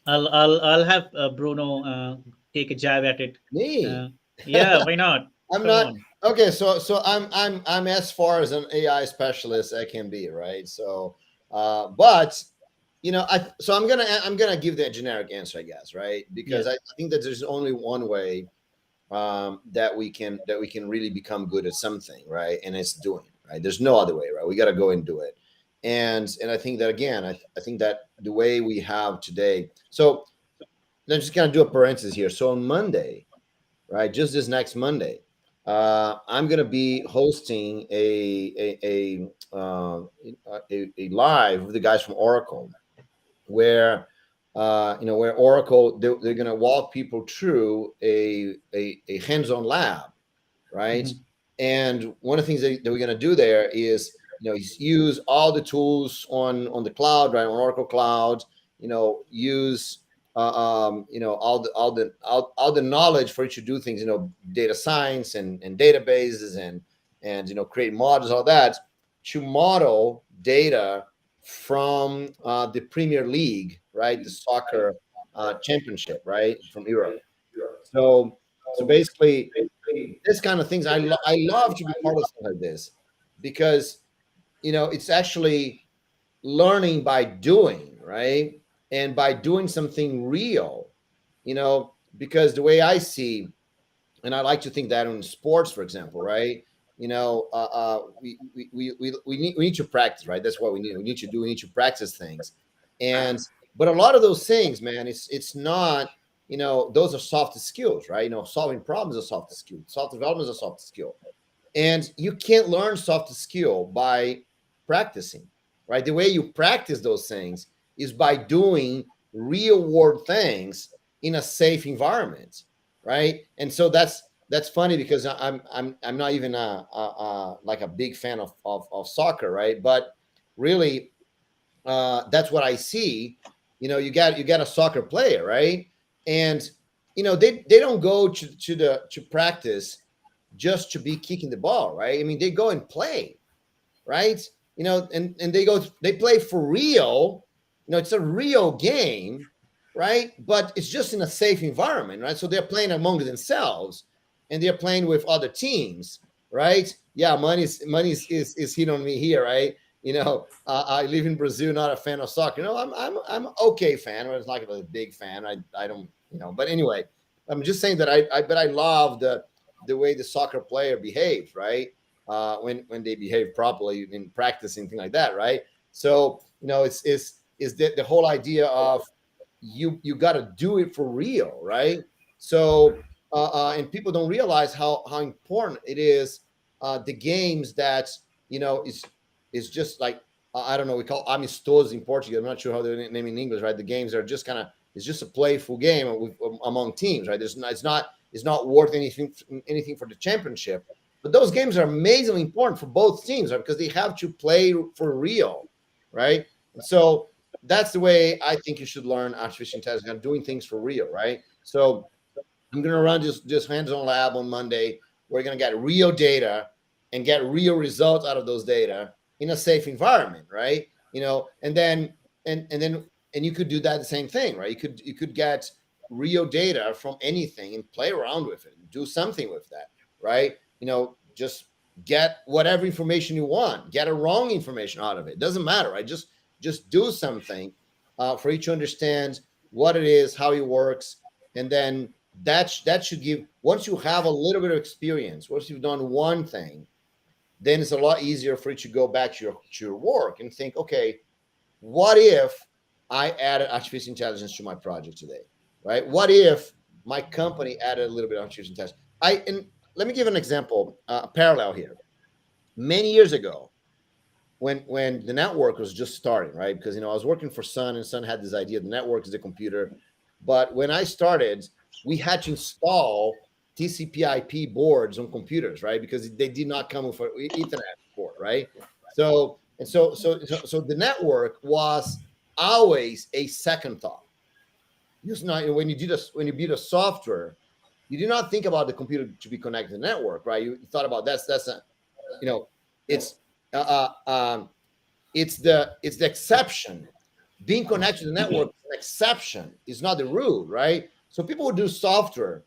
I'll have Bruno take a jab at it. Me? Yeah, why not? I'm Come not. on. Okay, so I'm as far as an AI specialist I can be, right? So, but so I'm gonna give the generic answer, I guess, right? Because I think that there's only one way that we can really become good at something, right? And it's doing it, right? There's no other way, right? We got to go and do it. And I think that, again, I think that the way we have today. So let's just kind of do a parenthesis here. So on Monday, right, just this next Monday, I'm going to be hosting a live with the guys from Oracle, where where Oracle, they're going to walk people through a hands-on lab, right? Mm-hmm. And one of the things that we're going to do there is use all the tools on the cloud, right, on Oracle Cloud. Use all the knowledge for you to do things, data science and databases and create models, all that, to model data from the Premier League, right, the soccer championship, right, from Europe. So basically, this kind of things, I love to be part of something like this, because it's actually learning by doing, right, and by doing something real, because the way I see, and I like to think that in sports, for example, right, we need to practice, right? That's what we need to do. We need to practice things, but a lot of those things, man, it's not, those are soft skills, right? Solving problems is a soft skill. Soft development is a soft skill, and you can't learn soft skill by practicing, right? The way you practice those things is by doing real world things in a safe environment, right? And so that's funny, because I'm not even like a big fan of soccer, right? But really, that's what I see. You got a soccer player, right? And they don't go to practice just to be kicking the ball, right? I mean, they go and play, right? you know, and they play for real. You know, it's a real game, right? But it's just in a safe environment, right? So they're playing among themselves, and they're playing with other teams, right? Yeah, money is hit on me here, right? You know, I live in Brazil, not a fan of soccer. No, I'm okay fan. It's not a big fan. I don't, you know. But anyway, I'm just saying that I love the way the soccer player behaves, right? When they behave properly in practice and things like that, right? So you know, it's the whole idea of you got to do it for real, right? So and people don't realize how important it is. The games that you know is just like I don't know, we call amistosos in Portuguese. I'm not sure how they're named in English, right? The games are just kind of, it's just a playful game among teams, right? It's not worth anything for the championship. But those games are amazingly important for both teams, right? Because they have to play for real, right? And so that's the way I think you should learn artificial intelligence, kind of doing things for real, right? So I'm going to run this hands-on lab on Monday. We're going to get real data and get real results out of those data in a safe environment, right? You know, and then you could do that the same thing, right? You could get real data from anything and play around with it, do something with that, right? You know, just get whatever information you want, get a wrong information out of it. Doesn't matter, right? Just do something for you to understand what it is, how it works, and then that should give. Once you have a little bit of experience, once you've done one thing, then it's a lot easier for you to go back to your work and think, okay, what if I added artificial intelligence to my project today, right? What if my company added a little bit of artificial intelligence? And let me give an example, a parallel here. Many years ago, when the network was just starting, right? Because, you know, I was working for Sun, and Sun had this idea, the network is the computer. But when I started, we had to install TCP/IP boards on computers, right? Because they did not come with an Ethernet port, right? So the network was always a second thought. Just not when you build a software, you do not think about the computer to be connected to the network, right? You thought about that's a, you know, it's the exception. Being connected to the network is an exception. It's not the rule, right? So people would do software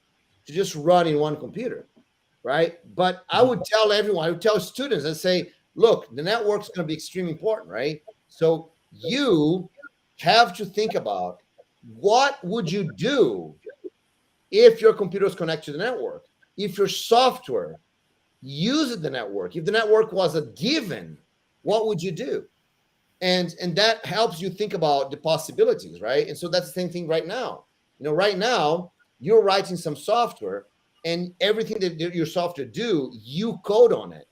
to just run in one computer, right? But I would tell everyone, I would tell students and say, look, the network's going to be extremely important, right? So you have to think about what would you do if your computer is connected to the network, if your software uses the network, if the network was a given, what would you do? And that helps you think about the possibilities, right? And so that's the same thing right now. You know, right now you're writing some software, and everything that your software do, you code on it,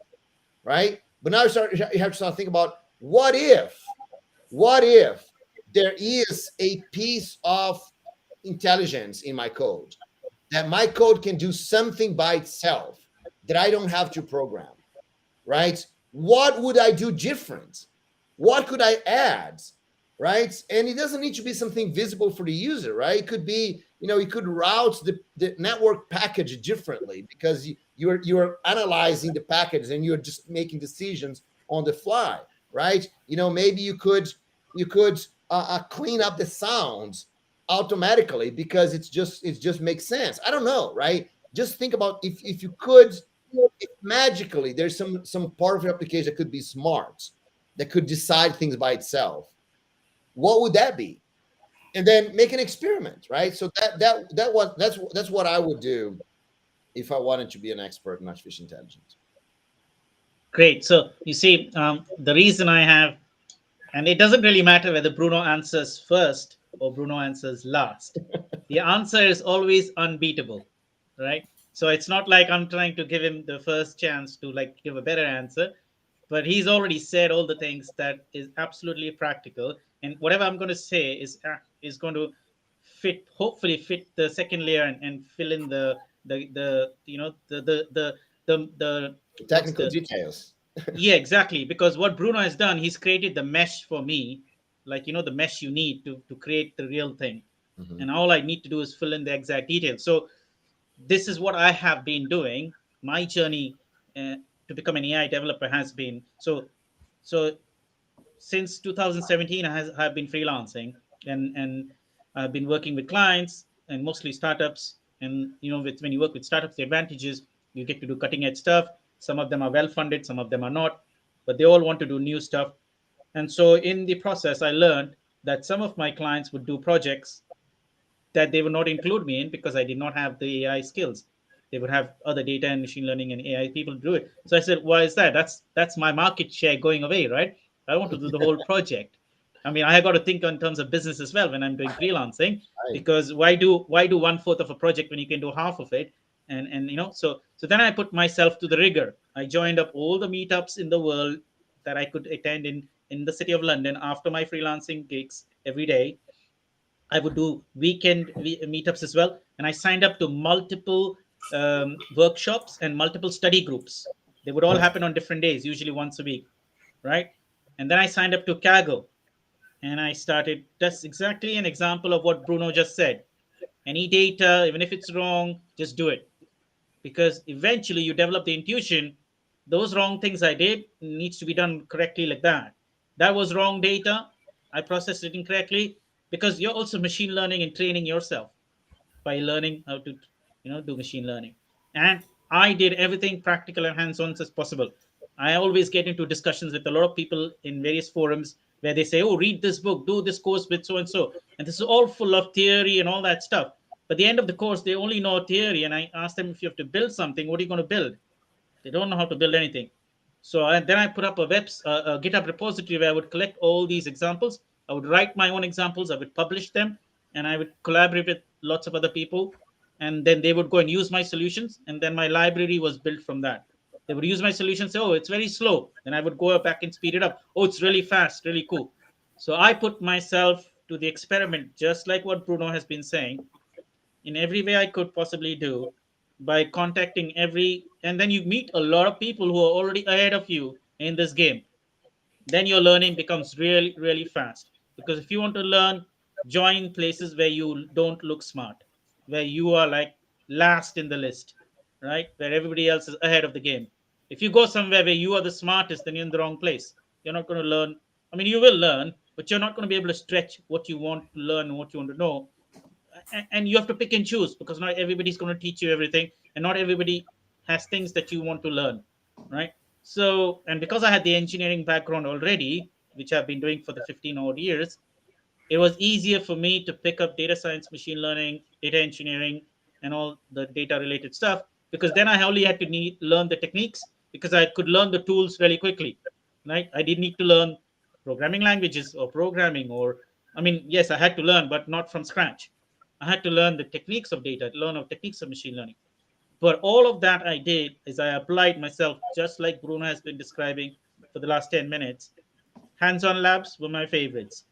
right? But now you have to start thinking about what if there is a piece of intelligence in my code, that my code can do something by itself that I don't have to program, right? What would I do different? What could I add, right? And it doesn't need to be something visible for the user, right? It could be, you know, you could route the network package differently because you're analyzing the package and you're just making decisions on the fly, right? You know, maybe you could clean up the sounds automatically because it just makes sense. I don't know, right? Just think about if you could, if magically there's some part of your application that could be smart, that could decide things by itself. What would that be? And then make an experiment, right? So that's what I would do if I wanted to be an expert in artificial intelligence. Great. So you see, the reason I have, and it doesn't really matter whether Bruno answers first or Bruno answers last. The answer is always unbeatable, right? So it's not like I'm trying to give him the first chance to like give a better answer, but he's already said all the things that is absolutely practical. And whatever I'm going to say is going to hopefully fit the second layer and fill in the you know the technical details. Yeah, exactly. Because what Bruno has done, he's created the mesh for me, like, you know, the mesh you need to create the real thing. Mm-hmm. And all I need to do is fill in the exact details. So this is what I have been doing. My journey to become an AI developer has been so since 2017, have been freelancing, and I've been working with clients and mostly startups. And when you work with startups, the advantage is you get to do cutting edge stuff. Some of them are well funded, some of them are not, but they all want to do new stuff. And so in the process, I learned that some of my clients would do projects that they would not include me in because I did not have the AI skills. They would have other data and machine learning and AI people do it. So I said, why is that? That's my market share going away, right? I want to do the whole project. I mean, I got to think in terms of business as well when I'm doing freelancing, Right. because why do 1/4 of a project when you can do half of it? And so then I put myself to the rigor. I joined up all the meetups in the world that I could attend in the city of London after my freelancing gigs every day. I would do weekend meetups as well, and I signed up to multiple workshops and multiple study groups. They would all happen on different days, usually once a week, right? And then I signed up to Kaggle, and I started. That's exactly an example of what Bruno just said. Any data, even if it's wrong, just do it, because eventually you develop the intuition. Those wrong things I did needs to be done correctly, like that. That was wrong data. I processed it incorrectly, because you're also machine learning and training yourself by learning how to do machine learning. And I did everything practical and hands-on as possible. I always get into discussions with a lot of people in various forums where they say, oh, read this book, do this course with so and so, and this is all full of theory and all that stuff. But at the end of the course, they only know theory, and I ask them, if you have to build something, what are you going to build? They don't know how to build anything. So then I put up a GitHub repository where I would collect all these examples. I would write my own examples, I would publish them, and I would collaborate with lots of other people. And then they would go and use my solutions. And then my library was built from that. They would use my solutions, say, oh, it's very slow. Then I would go back and speed it up. Oh, it's really fast, really cool. So I put myself to the experiment, just like what Bruno has been saying, in every way I could possibly do, by contacting and then you meet a lot of people who are already ahead of you in this game. Then your learning becomes really, really fast. Because if you want to learn, join places where you don't look smart, where you are like last in the list, right? Where everybody else is ahead of the game. If you go somewhere where you are the smartest, then you're in the wrong place. You're not going to learn. I mean, you will learn, but you're not going to be able to stretch what you want to learn and what you want to know. And you have to pick and choose, because not everybody's going to teach you everything, and not everybody has things that you want to learn, right? So, and because I had the engineering background already, which I've been doing for the 15 odd years, it was easier for me to pick up data science, machine learning, data engineering, and all the data related stuff, because then I only had to learn the techniques, because I could learn the tools really quickly, right? I didn't need to learn programming languages or programming, or I mean, yes, I had to learn, but not from scratch. I had to learn the techniques of data, learn the techniques of machine learning. But all of that I did is I applied myself, just like Bruno has been describing for the last 10 minutes. Hands-on labs were my favorites.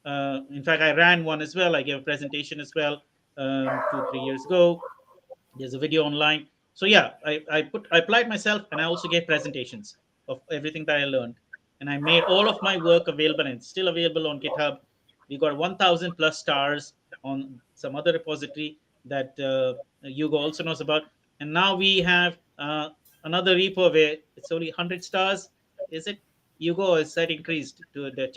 In fact, I ran one as well. I gave a presentation as well 2-3 years ago. There's a video online. So yeah, I applied myself, and I also gave presentations of everything that I learned. And I made all of my work available, and it's still available on GitHub. We got 1,000 plus stars on some other repository that Hugo also knows about. And now we have another repo where it's only 100 stars. Is it? Hugo, is that increased to the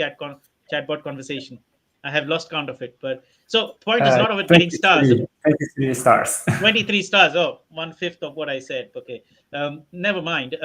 chatbot conversation? I have lost count of it. But so point is not of it getting stars. 23 stars. 23 stars. Oh, 1/5 of what I said. Okay. Never mind.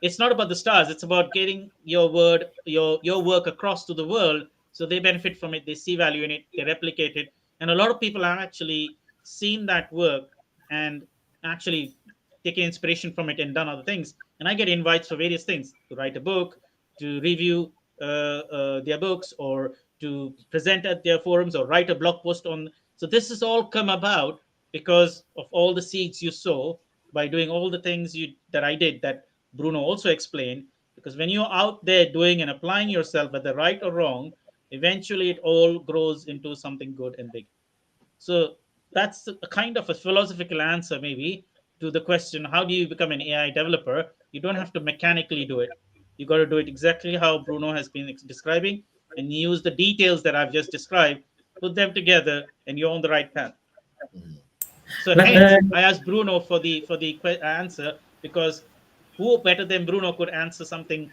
It's not about the stars. It's about getting your work across to the world, so they benefit from it. They see value in it. They replicate it. And a lot of people have actually seen that work and actually taken inspiration from it and done other things. And I get invites for various things: to write a book, to review their books, or to present at their forums, or write a blog post on. So this has all come about because of all the seeds you sow by doing all the things that I did, that Bruno also explained. Because when you're out there doing and applying yourself, whether right or wrong, eventually it all grows into something good and big. So that's a kind of a philosophical answer, maybe, to the question, how do you become an AI developer? You don't have to mechanically do it. You got to do it exactly how Bruno has been describing, and use the details that I've just described, put them together, and you're on the right path. So But, hence, I asked Bruno for the answer, because who better than Bruno could answer something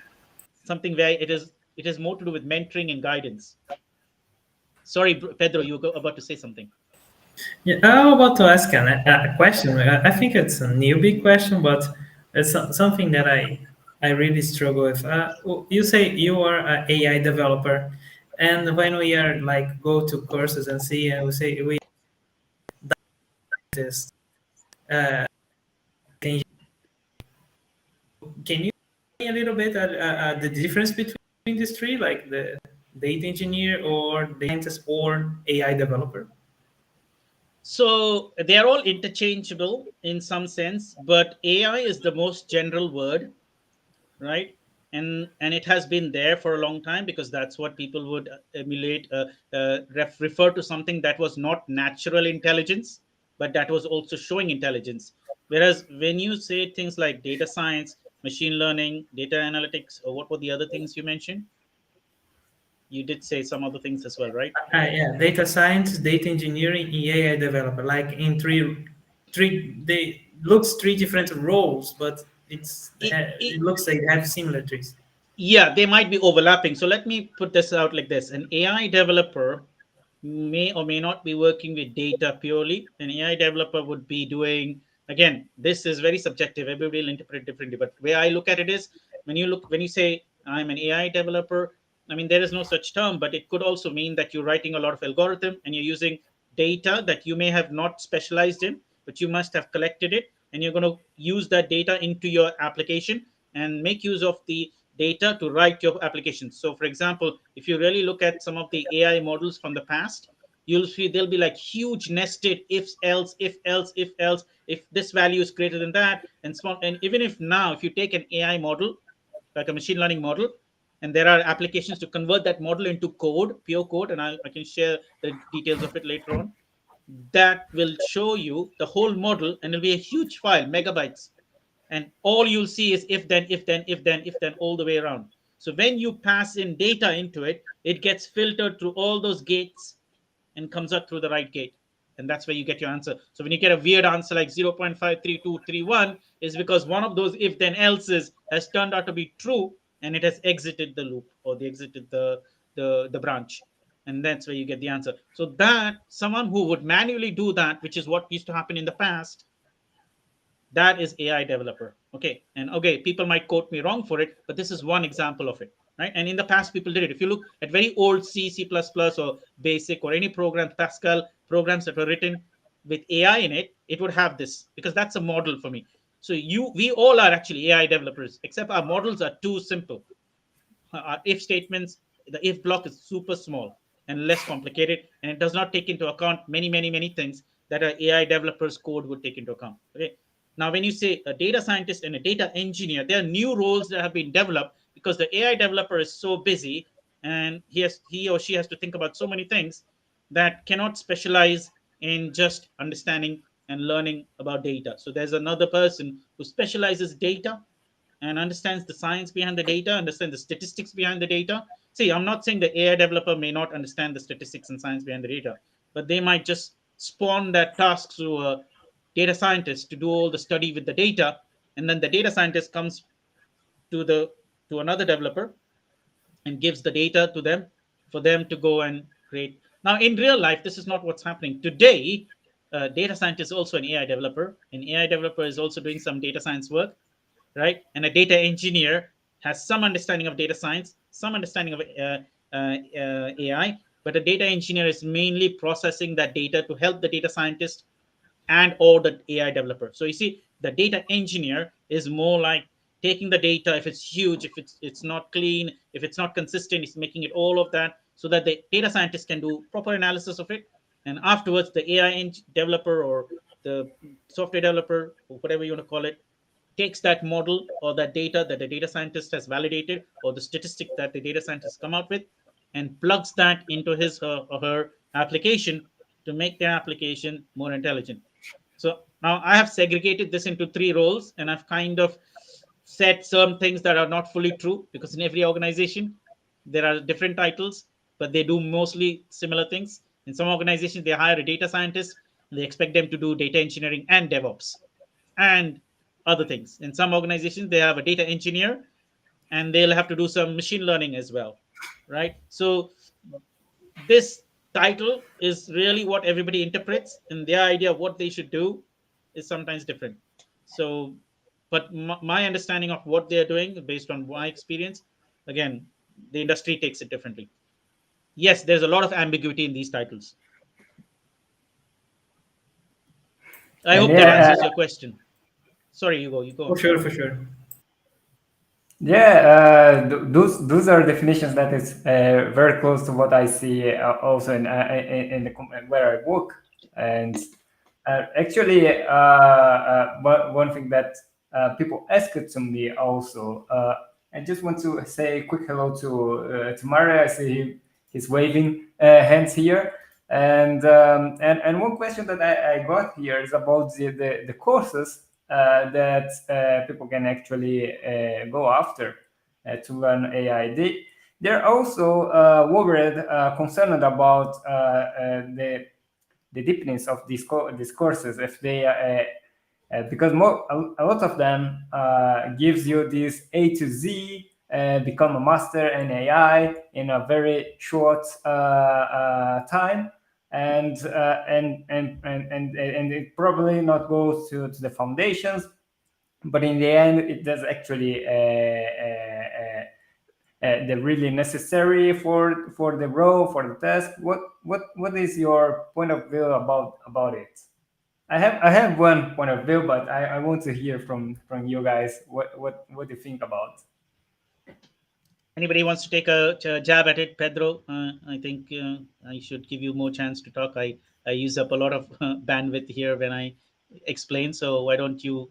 where it is It has more to do with mentoring and guidance. Sorry, Pedro, you were about to say something. Yeah, I'm about to ask a question. I think it's a newbie question, but it's something that I really struggle with. You say you are an AI developer, and when we are like go to courses and see, and we say we this, uh, can you a little bit the difference between these three, like the data engineer or data scientist or AI developer? So they are all interchangeable in some sense, but AI is the most general word, right? And it has been there for a long time because that's what people would emulate, refer to something that was not natural intelligence, but that was also showing intelligence. Whereas when you say things like data science, machine learning, data analytics, or what were the other things you mentioned? You did say some other things as well, right? Yeah, data science, data engineering, and AI developer, like in they looks three different roles, but It, it it, looks like they have similarities. yeah, they might be overlapping. So let me put this out like this: an AI developer may or may not be working with data purely. An AI developer would be doing, again, this is very subjective. Everybody will interpret it differently. But the way I look at it is, when you say I'm an AI developer, I mean there is no such term, but it could also mean that you're writing a lot of algorithm and you're using data that you may have not specialized in, but you must have collected it, and you're going to use that data into your application and make use of the data to write your application. So, for example, if you really look at some of the AI models from the past, you'll see there'll be like huge nested if else, if else, if else, if this value is greater than that, and small. And even if now, if you take an AI model, like a machine learning model, and there are applications to convert that model into code, pure code, and I can share the details of it later on. That will show you the whole model, and it'll be a huge file, megabytes, and all you'll see is if then if then if then if then all the way around. So when you pass in data into it, it gets filtered through all those gates and comes out through the right gate, and that's where you get your answer. So when you get a weird answer like 0.53231, is because one of those if then else's has turned out to be true, and it has exited the loop, or they exited the branch, and that's where you get the answer. So that someone who would manually do that, which is what used to happen in the past, that is AI developer. Okay. And okay, people might quote me wrong for it, but this is one example of it. Right. And in the past, people did it. If you look at very old C, C++, or BASIC, or any programs, Pascal programs that were written with AI in it, it would have this because that's a model for me. So we all are actually AI developers, except our models are too simple. Our if statements, the if block is super small and less complicated, and it does not take into account many things that an AI developer's code would take into account. Okay. Now, when you say a data scientist and a data engineer, there are new roles that have been developed because the AI developer is so busy, and he or she has to think about so many things that cannot specialize in just understanding and learning about data. So there's another person who specializes data and understands the science behind the data, understands the statistics behind the data. See, I'm not saying the AI developer may not understand the statistics and science behind the data, but they might just spawn that task to a data scientist to do all the study with the data, and then the data scientist comes to the to another developer and gives the data to them for them to go and create. Now, in real life, this is not what's happening today. Data scientist is also an AI developer. An AI developer is also doing some data science work, right? And a data engineer has some understanding of data science, some understanding of AI, but a data engineer is mainly processing that data to help the data scientist and or the AI developer. So you see, the data engineer is more like taking the data. If it's huge, if it's not clean, if it's not consistent, it's making it all of that so that the data scientist can do proper analysis of it, and afterwards the AI developer or the software developer or whatever you want to call it takes that model or that data that the data scientist has validated or the statistic that the data scientist come out with and plugs that into his or her application to make their application more intelligent. So now I have segregated this into three roles, and I've kind of said some things that are not fully true because in every organization there are different titles, but they do mostly similar things. In some organizations, they hire a data scientist and they expect them to do data engineering and DevOps and other things. In some organizations, they have a data engineer and they'll have to do some machine learning as well. right? So this title is really what everybody interprets, and their idea of what they should do is sometimes different. So, but my understanding of what they're doing based on my experience, again, the industry takes it differently. Yes, there's a lot of ambiguity in these titles. I And hope that yeah, answers your question. Sorry, you go For on. sure, for sure. yeah, those are definitions that is very close to what I see also in the where I work. And actually, one thing that people ask it to me also. I just want to say a quick hello to Mario. I see he's waving hands here. And one question that I got here is about the courses that people can actually go after to learn AI. They're also worried, concerned about the deepness of these courses if they because a lot of them gives you this A to Z, become a master in AI in a very short time, and it probably not goes to the foundations, but in the end it does actually the really necessary for the role, for the task. What is your point of view about it? I have one point of view, but I want to hear from you guys what do you think about. Anybody wants to take a jab at it, Pedro? I think I should give you more chance to talk. I use up a lot of bandwidth here when I explain. So why don't you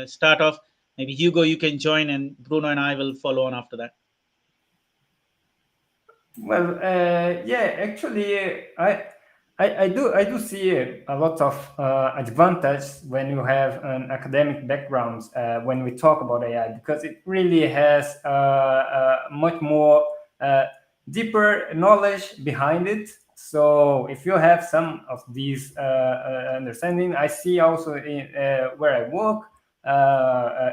start off? Maybe Hugo, you can join, and Bruno and I will follow on after that. Well, yeah, actually, I do see a lot of advantage when you have an academic background when we talk about AI, because it really has much more deeper knowledge behind it. So if you have some of these understanding, I see also in where I work,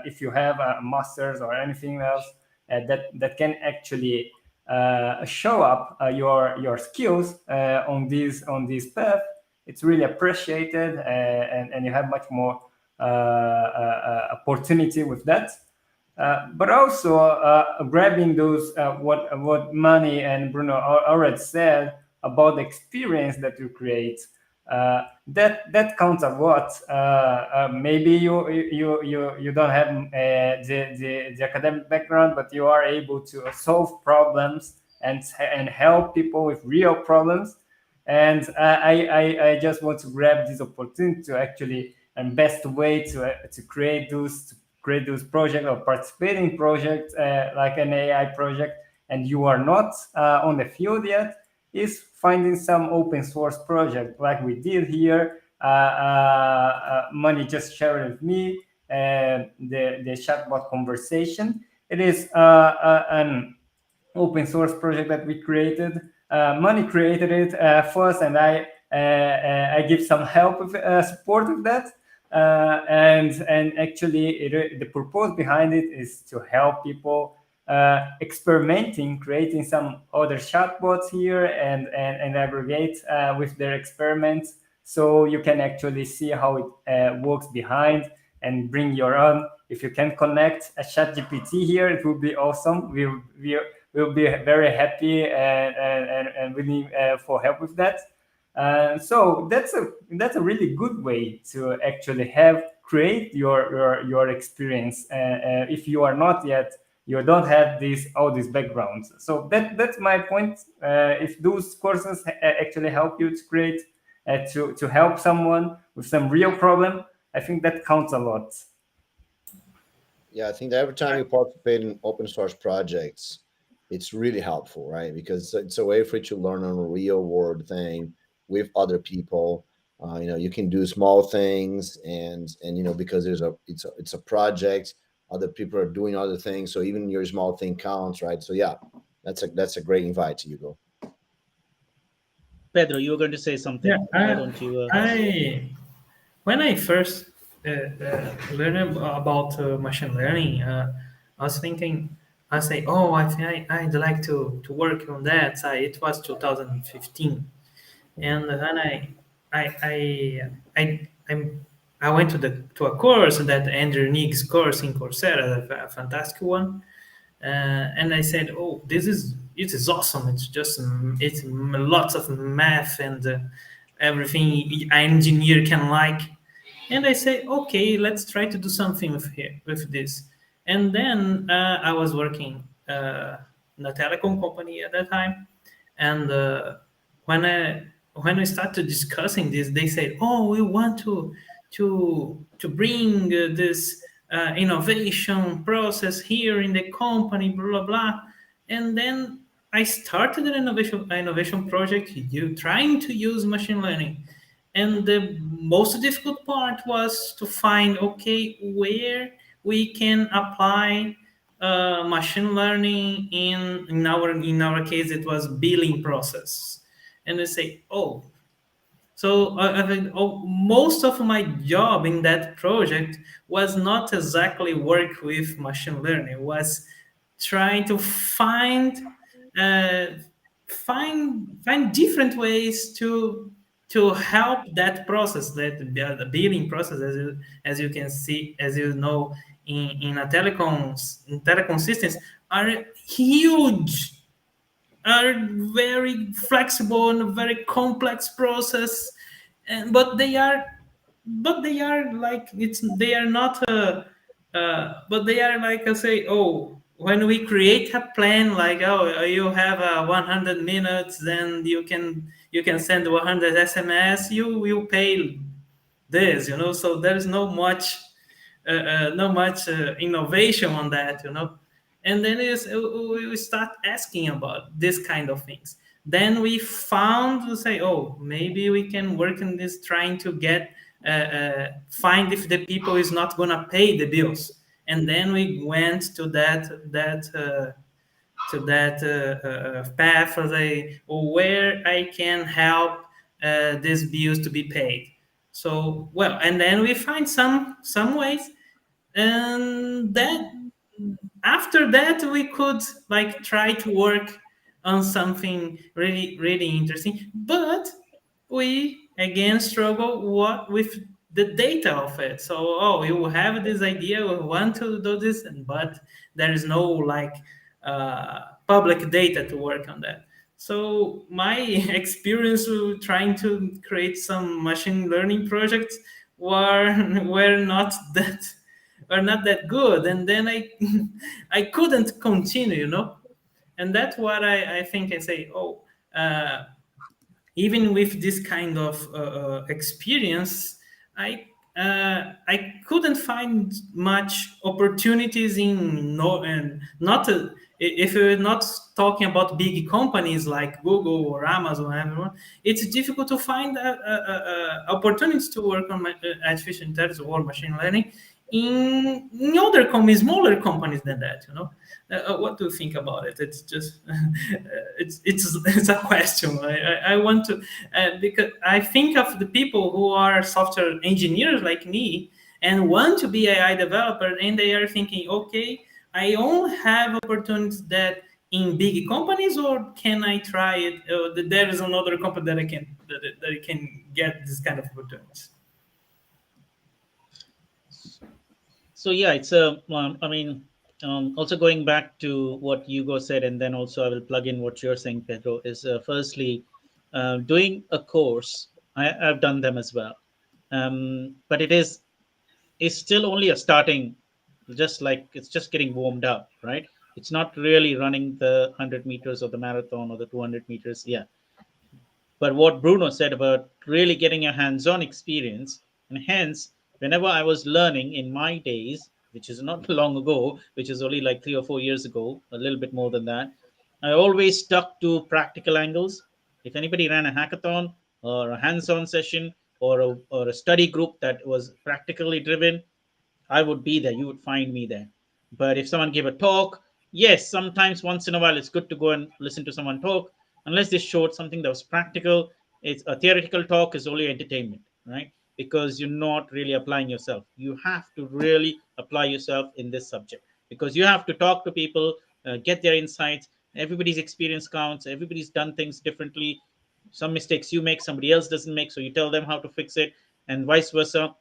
if you have a master's or anything else that can actually show up your skills on this path, it's really appreciated, and you have much more opportunity with that. But also grabbing those what Manny and Bruno already said about the experience that you create. That counts a lot. Maybe you don't have the academic background, but you are able to solve problems and help people with real problems. And I just want to grab this opportunity to actually, and best way to create those projects or participating projects like an AI project, and you are not on the field yet, is finding some open source project like we did here. Money just shared with me the chatbot conversation. It is an open source project that we created. Money created it first, and I give some help with support of that. And actually, the purpose behind it is to help people experimenting, creating some other chatbots here, and aggregate with their experiments, so you can actually see how it works behind and bring your own. If you can connect a ChatGPT here, it would be awesome. We'll be very happy and willing for help with that. So that's a really good way to actually create your experience. If you are not yet, you don't have all these backgrounds. So that's my point. If those courses actually help you to create to help someone with some real problem, I think that counts a lot. Yeah, I think that every time you participate in open source projects, it's really helpful, right? Because it's a way for you to learn on a real world thing with other people. You can do small things, and because it's a project, other people are doing other things, so even your small thing counts, right? So yeah, that's a great invite to Hugo. Pedro, you were going to say something. Yeah, Why don't you? When I first learned about machine learning, I was thinking I say, oh, I'd like to work on that. It was 2015, and then I'm I went to a course, that Andrew Nig's course in Coursera, a fantastic one. And I said, "Oh, it is awesome. It's just it's lots of math and everything an engineer can like." And I say, "Okay, let's try to do something with this." And then I was working in a telecom company at that time, and when we started discussing this, they said, "Oh, we want to bring this innovation process here in the company, blah blah blah." And then I started an innovation project, you trying to use machine learning, and the most difficult part was to find, okay, where we can apply machine learning in our case it was billing process. And they say, oh, so I think, oh, most of my job in that project was not exactly work with machine learning, was trying to uh, find different ways to help that process, that the billing process, as you can see, as you know, in telecom systems are huge, are very flexible and very complex process, and but they are like they are not but they are like I say, oh, when we create a plan, like, oh, you have 100 minutes, then you can send 100 SMS, you will pay this, so there's no much innovation on that, and then we start asking about this kind of things. Then we found to say, oh, maybe we can work in this, trying to get find if the people is not gonna pay the bills. And then we went to that path of where I can help these bills to be paid. So, well, and then we find some ways, and then after that we could like try to work on something really really interesting, but we again struggle with the data of it. So, oh, we will have this idea, we want to do this, but there is no like public data to work on that. So my experience with trying to create some machine learning projects were not that good, and then I I couldn't continue, and that's what I think I say, oh, even with this kind of experience, I couldn't find much opportunities in no, and not if we're not talking about big companies like Google or Amazon, everyone, it's difficult to find opportunities to work on artificial intelligence or machine learning in other companies, smaller companies than that, what do you think about it? It's just it's a question. I want to because I think of the people who are software engineers like me and want to be AI developer, and they are thinking, okay, I only have opportunities that in big companies, or can I try it? There is another company that I can get this kind of opportunities. So yeah, it's a. I mean, also going back to what Hugo said, and then also I will plug in what you're saying, Pedro. Is firstly, doing a course. I've done them as well, but it's still only a starting. Just like it's just getting warmed up, right? It's not really running the 100 meters or the marathon or the 200 meters. Yeah, but what Bruno said about really getting a hands-on experience, and hence, whenever I was learning in my days, which is not long ago, which is only like 3 or 4 years ago, a little bit more than that, I always stuck to practical angles. If anybody ran a hackathon or a hands-on session or a study group that was practically driven, I would be there. You would find me there. But if someone gave a talk, yes, sometimes once in a while it's good to go and listen to someone talk, unless they showed something that was practical. It's a theoretical talk is only entertainment, right? Because you're not really applying yourself. You have to really apply yourself in this subject because you have to talk to people get their insights. Everybody's experience counts. Everybody's done things differently. Some mistakes you make, somebody else doesn't make, so you tell them how to fix it, and vice versa.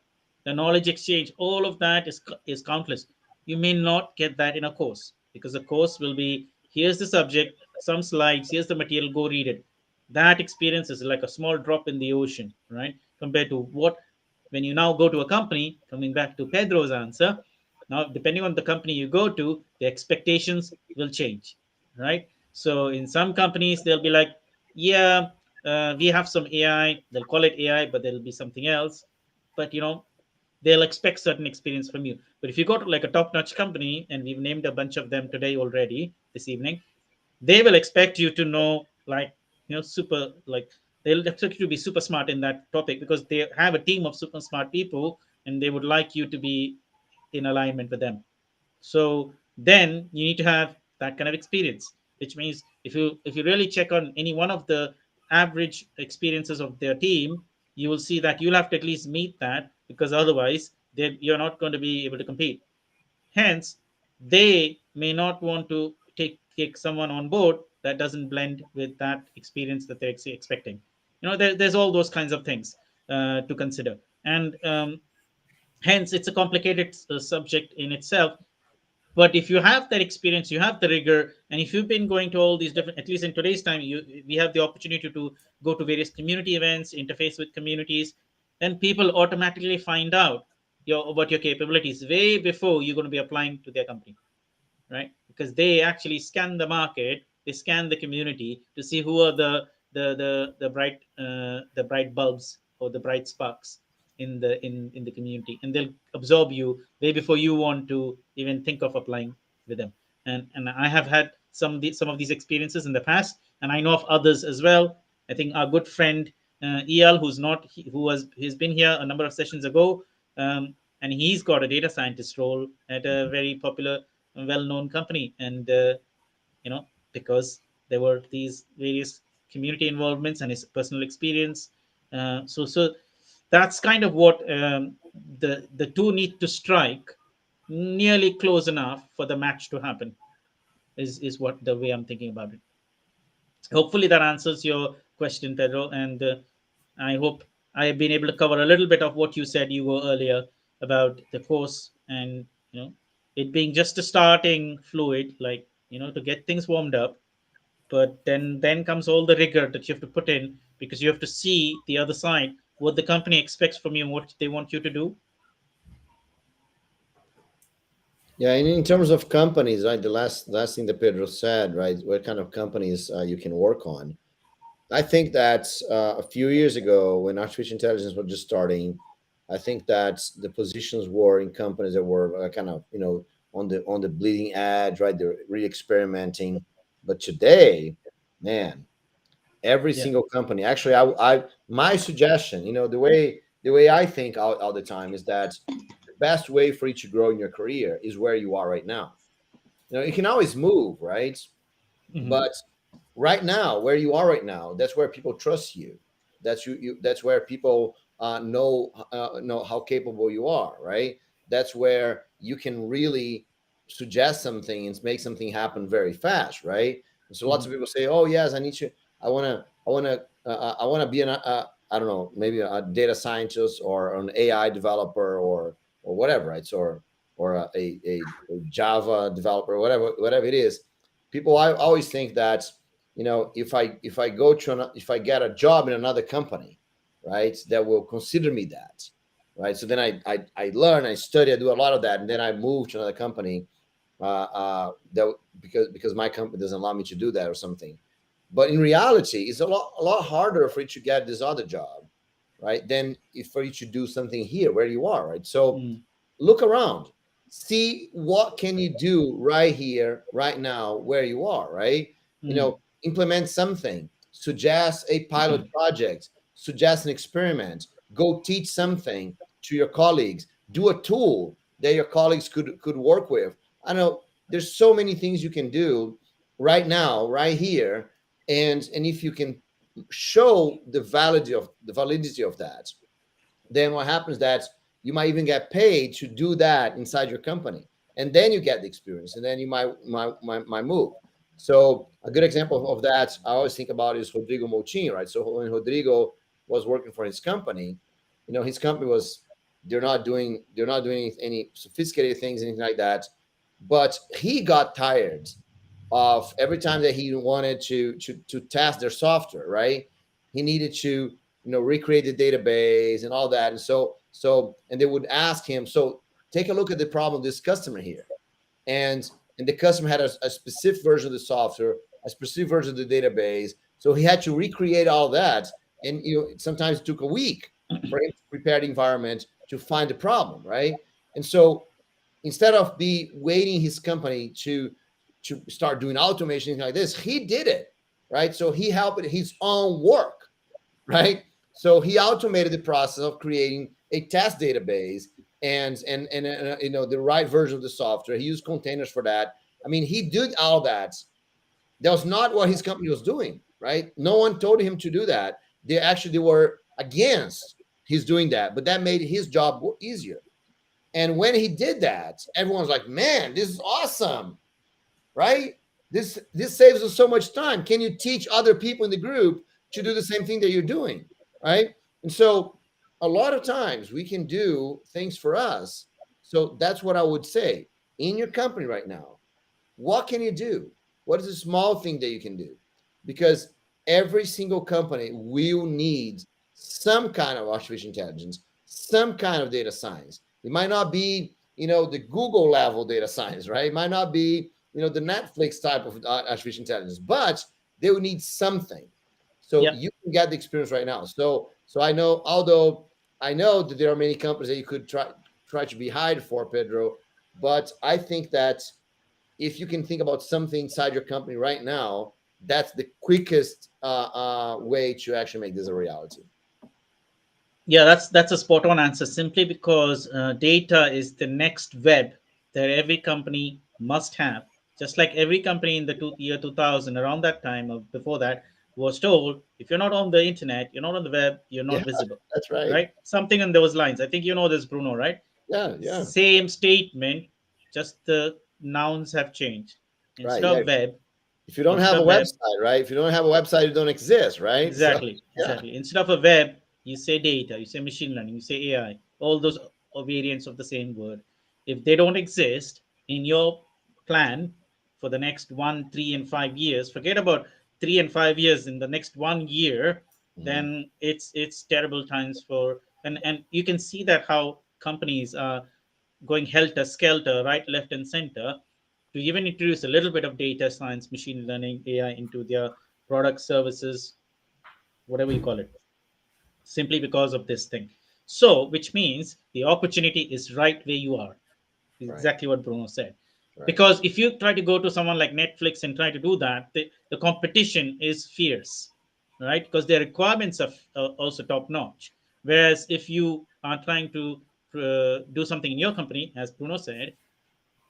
The knowledge exchange, all of that is countless. You may not get that in a course, because the course will be, here's the subject, some slides, here's the material, go read it. That experience is like a small drop in the ocean, right? Compared to what, when you now go to a company, coming back to Pedro's answer, now depending on the company you go to, the expectations will change, right? So in some companies, they'll be like, yeah, we have some AI, they'll call it AI, but there'll be something else. But they'll expect certain experience from you. But if you go to like a top-notch company, and we've named a bunch of them today already this evening, they will expect you to know, like, super, like, they'll expect you to be super smart in that topic, because they have a team of super smart people, and they would like you to be in alignment with them. So then you need to have that kind of experience, which means if you really check on any one of the average experiences of their team, you will see that you'll have to at least meet that, because otherwise you're not going to be able to compete. Hence, they may not want to take someone on board that doesn't blend with that experience that they're expecting. There's all those kinds of things to consider, and hence it's a complicated subject in itself. But if you have that experience, you have the rigor, and if you've been going to all these different, at least in today's time, we have the opportunity to go to various community events, interface with communities, then people automatically find out about your capabilities way before you're going to be applying to their company, right? Because they actually scan the market, they scan the community to see who are the bright bulbs or the bright sparks in the community, and they'll absorb you way before you want to even think of applying with them. And I have had some of these experiences in the past, and I know of others as well. I think our good friend EL, he's been here a number of sessions ago, and he's got a data scientist role at a very popular, well-known company, and because there were these various community involvements and his personal experience. So that's kind of what the two need to strike nearly close enough for the match to happen. Is what the way I'm thinking about it. Hopefully that answers your question, Pedro, and I hope I have been able to cover a little bit of what you said, Hugo, earlier about the course, and it being just a starting fluid, like to get things warmed up. But then comes all the rigor that you have to put in, because you have to see the other side, what the company expects from you and what they want you to do. Yeah, and in terms of companies, right? The last thing that Pedro said, right? What kind of companies you can work on? I think that a few years ago, when artificial intelligence was just starting, I think that the positions were in companies that were kind of on the bleeding edge, right? They're really experimenting. But today, man, every Yeah. single company. Actually, I my suggestion, the way I think all the time is that the best way for you to grow in your career is where you are right now. You can always move, right? Mhm. But right now, where you are right now, that's where people trust you. That's where people know how capable you are, right? That's where you can really suggest something and make something happen very fast, right? And so lots of Mhm. people say, "Oh yes, I want to be I don't know, maybe a data scientist or an AI developer or whatever, right? So or a Java developer, whatever it is." People, I always think that if I get a job in another company, right, that will consider me that, right. So then I learn, I study, I do a lot of that, and then I move to another company that because my company doesn't allow me to do that or something. But in reality, it's a lot harder for you to get this other job, right, than if for you to do something here where you are, right. So Mhm. look around, see what can you do right here, right now, where you are, right. Mhm. Implement something, suggest a pilot project, suggest an experiment, go teach something to your colleagues, do a tool that your colleagues could work with. I know there's so many things you can do right now, right here, and if you can show the validity of that, then what happens that you might even get paid to do that inside your company. and then you get the experience, and then you might move. So a good example of that I always think about is Rodrigo Moutinho, right? So when Rodrigo was working for his company, his company they're not doing any sophisticated things, anything like that. But he got tired of every time that he wanted to test their software, right? He needed to recreate the database and all that, and they would ask him, so take a look at the problem of this customer here, and the customer had a specific version of the software, a specific version of the database, so he had to recreate all that, and sometimes it took a week for him to prepare the environment to find the problem, right? And so instead of waiting his company to start doing automation like this, he did it, right? So he helped his own work, right? So he automated the process of creating a test database and the right version of the software. He used containers for that. I mean, he did all that. That was not what his company was doing, right? No one told him to do that. They were against his doing that, but that made his job easier. And when he did that, everyone's like, man, this is awesome, right? This saves us so much time. Can you teach other people in the group to do the same thing that you're doing, right? And so a lot of times we can do things for us. So that's what I would say. In your company right now, what can you do? What is a small thing that you can do? Because every single company will need some kind of artificial intelligence, some kind of data science. It might not be, the Google level data science, right? It might not be, the Netflix type of artificial intelligence, but they will need something. So you can get the experience right now. So I know, although I know that there are many companies that you could try to be hired for, Pedro, but I think that if you can think about something inside your company right now, that's the quickest way to actually make this a reality. Yeah, that's a spot on answer, simply because data is the next web that every company must have. Just like every company in the year 2000, around that time or before that, was told, if you're not on the internet, you're not on the web, you're not visible. That's right. Right? Something in those lines. I think you know this, Bruno, right? Yeah. Same statement, just the nouns have changed. Instead of web. If you don't have a website, right? If you don't have a website, you don't exist, right? Exactly. Instead of a web, you say data, you say machine learning, you say AI, all those are variants of the same word. If they don't exist in your plan for the next 1, 3, and 5 years, forget about 3 and 5 years, in the next 1 year, then it's terrible times for, and you can see that how companies are going helter skelter, right, left, and center, to even introduce a little bit of data science, machine learning, AI into their product, services, whatever you call it, simply because of this thing. So, which means the opportunity is right where you are. Exactly what Bruno said. Right. Because if you try to go to someone like Netflix and try to do that, the competition is fierce, right? Because their requirements are also top notch. Whereas if you are trying to do something in your company, as Bruno said,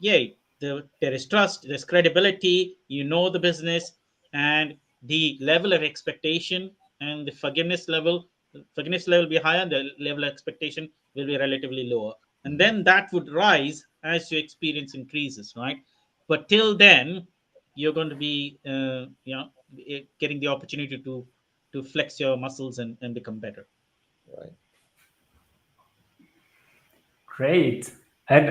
yay, there is trust, there's credibility, the business, and the level of expectation and the forgiveness level will be higher, the level of expectation will be relatively lower. And then that would rise as your experience increases, right? But till then, you're going to be, getting the opportunity to flex your muscles and become better. Right. Great. And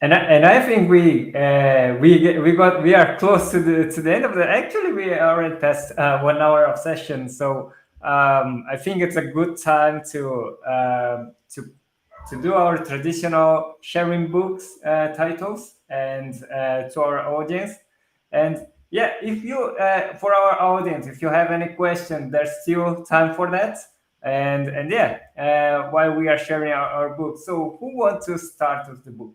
and I think we are close to the end of the. Actually, we already passed 1 hour of session, so I think it's a good time to do our traditional sharing books titles and to our audience. And yeah, if you for our audience, if you have any question, there's still time for that. And yeah, while we are sharing our book, so who wants to start with the book?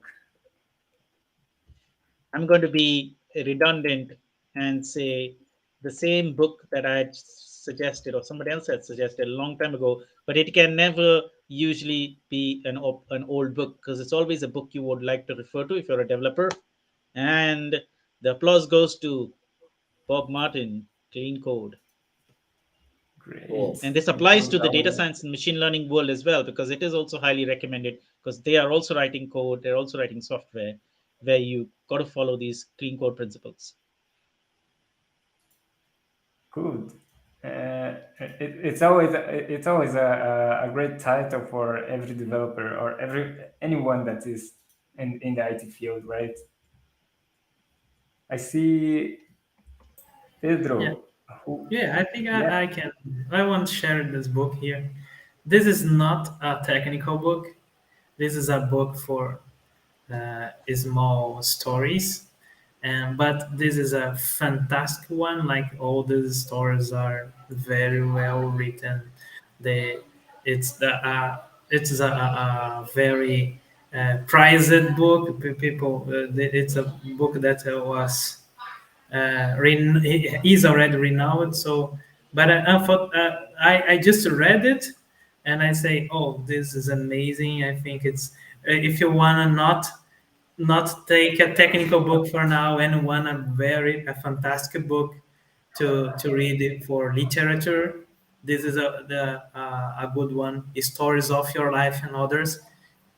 I'm going to be redundant and say the same book that I had suggested or somebody else had suggested a long time ago, but it can never usually be an old book, because it's always a book you would like to refer to if you're a developer. And the applause goes to Bob Martin, Clean Code. Great. And this applies to the data science and machine learning world as well, because it is also highly recommended because they are also writing code, they're also writing software, where you got to follow these clean code principles. Good. It's always a great title for every developer or anyone that is in the IT field, right? I see Pedro. Yeah. Who, Yeah, I think yeah. I can. I want to share this book here. This is not a technical book. This is a book for small stories, and but this is a fantastic one. Like all these stories are very well written. They it's a very prized book. People, it's a book that was is already renowned. So, but I just read it, and I say, oh, this is amazing. I think it's if you wanna not take a technical book for now and want a fantastic book to read it for literature. This is a good one. Stories of Your Life and Others.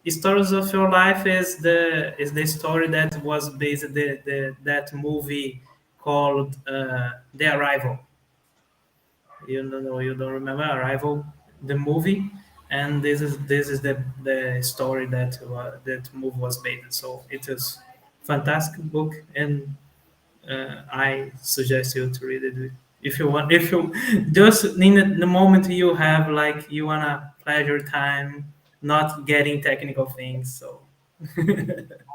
Stories of Your Life is the story that was based that movie called The Arrival. You don't remember Arrival, the movie, and this is the story that movie was based. So it is fantastic book, and I suggest you to read it if you want. If you just in the moment you have like you wanna pleasure time, not getting technical things. So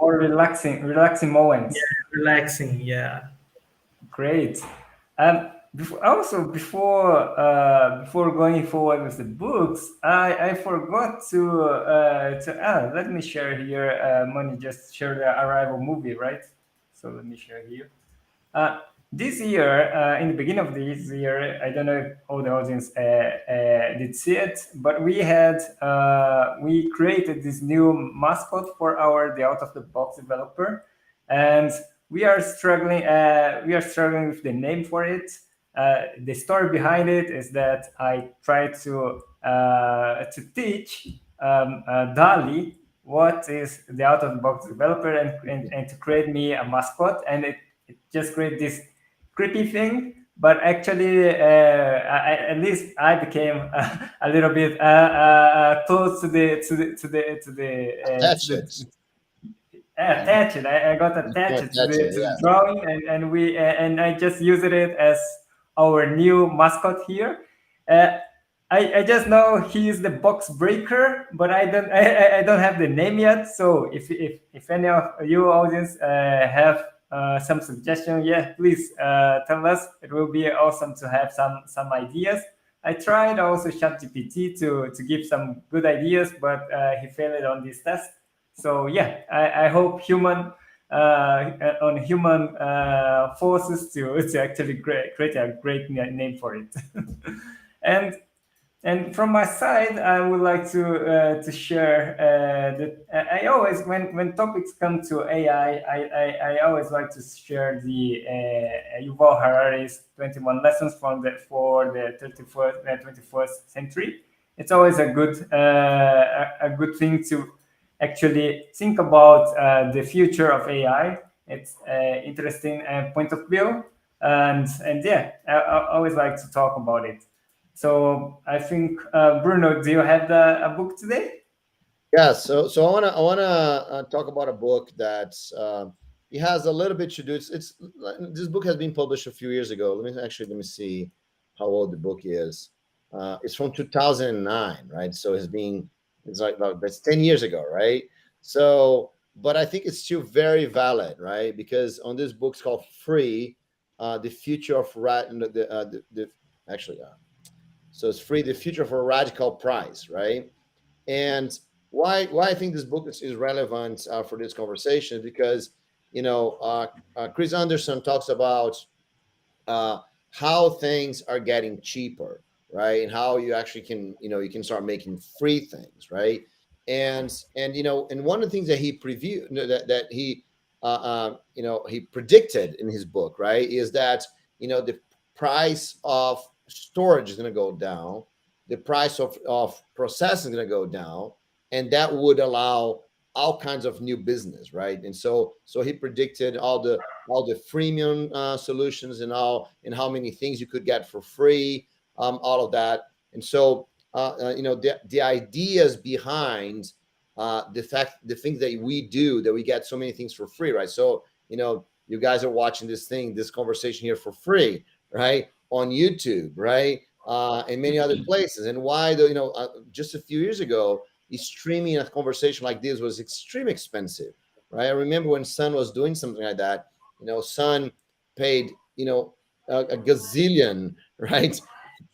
More relaxing moments. relaxing, yeah. Great. Before going forward with the books, I forgot to add. Let me share here. Money just shared the Arrival movie, right? So let me share here. This year, in the beginning of this year, I don't know if all the audience did see it, but we created this new mascot for the out of the box developer, and we are struggling. We are struggling with the name for it. The story behind it is that I tried to teach Dali what is the out of the box developer and to create me a mascot, and it just create this creepy thing. But actually, at least I became a little bit close to Attached. attached. I got attached to the drawing, and I just used it as our new mascot here. Uh, I just know he is the box breaker, but I don't have the name yet. So if any of you audience have some suggestion, yeah, please tell us. It will be awesome to have some ideas. I tried also ChatGPT to give some good ideas, but he failed on this test. So yeah, I hope human forces to actually create a great name for it. and and from my side, I would like to share that I always, when topics come to AI, I always like to share the Yuval Harari's 21 lessons for the 21st century. It's always a good thing to actually think about the future of AI. It's interesting point of view, and yeah, I always like to talk about it. So I think Bruno, do you have a book today? Yeah, so I wanna talk about a book that it has a little bit to do. It's this book has been published a few years ago. Let me see how old the book is. It's from 2009, right? So it's like that's 10 years ago, right? So, but I think it's still very valid, right? Because on this book's called Free, the future of so it's Free, the future of a radical price, right? And why I think this book is relevant for this conversation, because Chris Anderson talks about how things are getting cheaper, right, and how you actually can you can start making free things, right? And one of the things that he previewed that he predicted in his book, right, is that the price of storage is going to go down, the price of processing is going to go down, and that would allow all kinds of new business, right? And so he predicted all the freemium solutions and how many things you could get for free, all of that. And so the ideas behind the things that we do, that we get so many things for free, right? So you guys are watching this conversation here for free, right, on YouTube, right, and many other places. And why, just a few years ago, streaming a conversation like this was extremely expensive, right? I remember when Sun was doing something like that, Sun paid, a gazillion, right,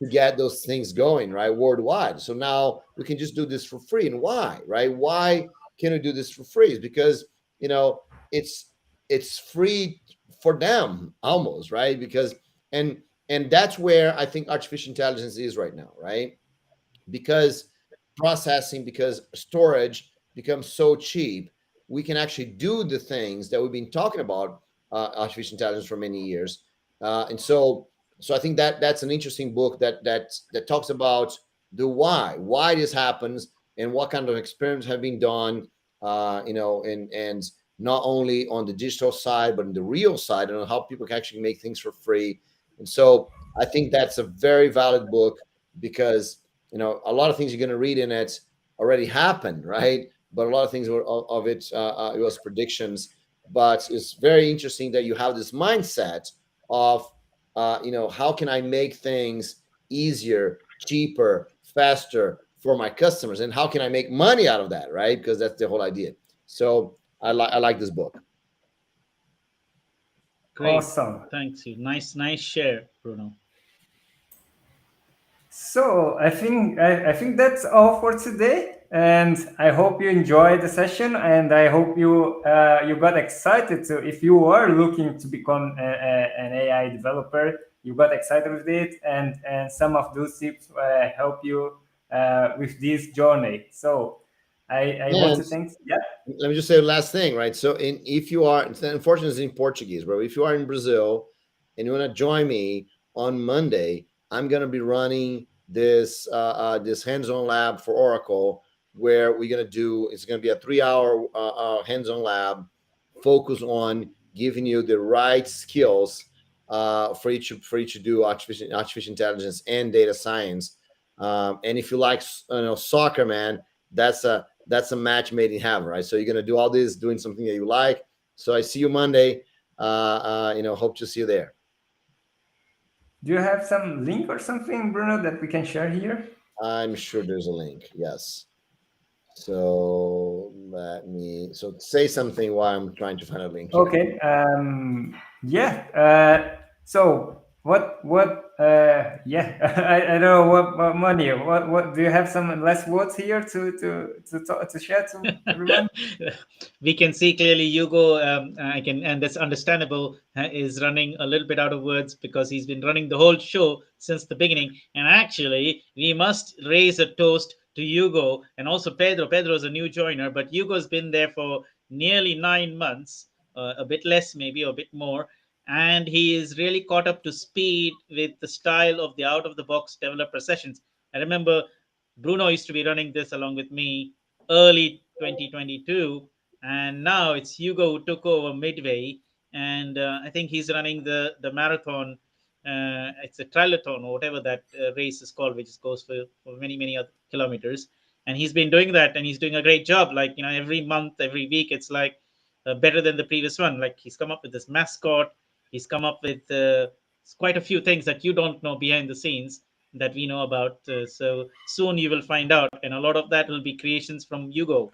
to get those things going, right, worldwide. So now we can just do this for free. And why, right? Why can we do this for free? It's because, it's free for them almost, right? Because, and that's where I think artificial intelligence is right now, right? Because storage becomes so cheap, we can actually do the things that we've been talking about, artificial intelligence, for many years. And so I think that's an interesting book that talks about the why this happens, and what kind of experiments have been done, and not only on the digital side, but on the real side, and on how people can actually make things for free. And so I think that's a very valid book, because a lot of things you're going to read in it already happened, right? But a lot of things of it was predictions. But it's very interesting that you have this mindset of, how can I make things easier, cheaper, faster for my customers, and how can I make money out of that, right? Because that's the whole idea. So I like this book. Great. Awesome. Thanks you. Nice share, Bruno. So I think that's all for today, and I hope you enjoyed the session, and I hope you got excited to, if you are looking to become an AI developer, you got excited with it, and some of those tips help you with this journey. So I want to thank. Yeah. Let me just say the last thing, right? So if you are, unfortunately it's in Portuguese, but if you are in Brazil and you want to join me on Monday, I'm going to be running this hands-on lab for Oracle, where we're going to do, it's going to be a 3-hour hands-on lab, focus on giving you the right skills for each to do artificial intelligence and data science. And if you like soccer, man, that's a match made in heaven, right? So you're going to do all this doing something that you like. So I see you Monday. Hope to see you there. Do you have some link or something, Bruno, that we can share here? I'm sure there's a link. Yes. So say something while I'm trying to find a link here. Okay. So what? Yeah. I don't know what money. What do you have some last words here to share to everyone? We can see clearly Hugo, and that's understandable, is running a little bit out of words, because he's been running the whole show since the beginning. And actually, we must raise a toast to Hugo, and also Pedro. Pedro is a new joiner, but Hugo's been there for nearly 9 months, a bit less maybe, or a bit more. And he is really caught up to speed with the style of the out-of-the-box developer sessions. I remember Bruno used to be running this along with me early 2022, and now it's Hugo who took over midway, and I think he's running the marathon. It's a triathlon or whatever that race is called, which goes for many other kilometers. And he's been doing that, and he's doing a great job. Like, every month, every week, it's like better than the previous one. Like, he's come up with this mascot. He's come up with quite a few things that you don't know behind the scenes that we know about. So soon you will find out. And a lot of that will be creations from Hugo.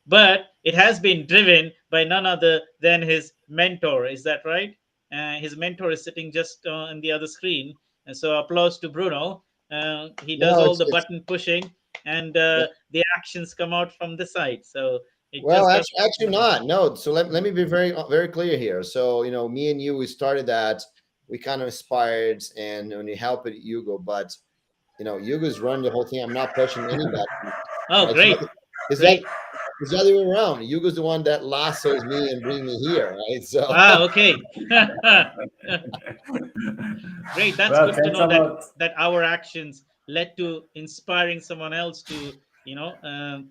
But it has been driven by none other than his mentor. Is that right? His mentor is sitting just on the other screen. And so applause to Bruno. He does all the button pushing, and the actions come out from the side. So actually not. No. So let me be very, very clear here. So, me and you, we started that. We kind of inspired and we helped Hugo, but, Hugo's running the whole thing. I'm not pushing anybody. Oh, great. It's the other way around. Hugo's the one that lassos me and brings me here, right? So. Okay. Great. That's good to know that our actions led to inspiring someone else to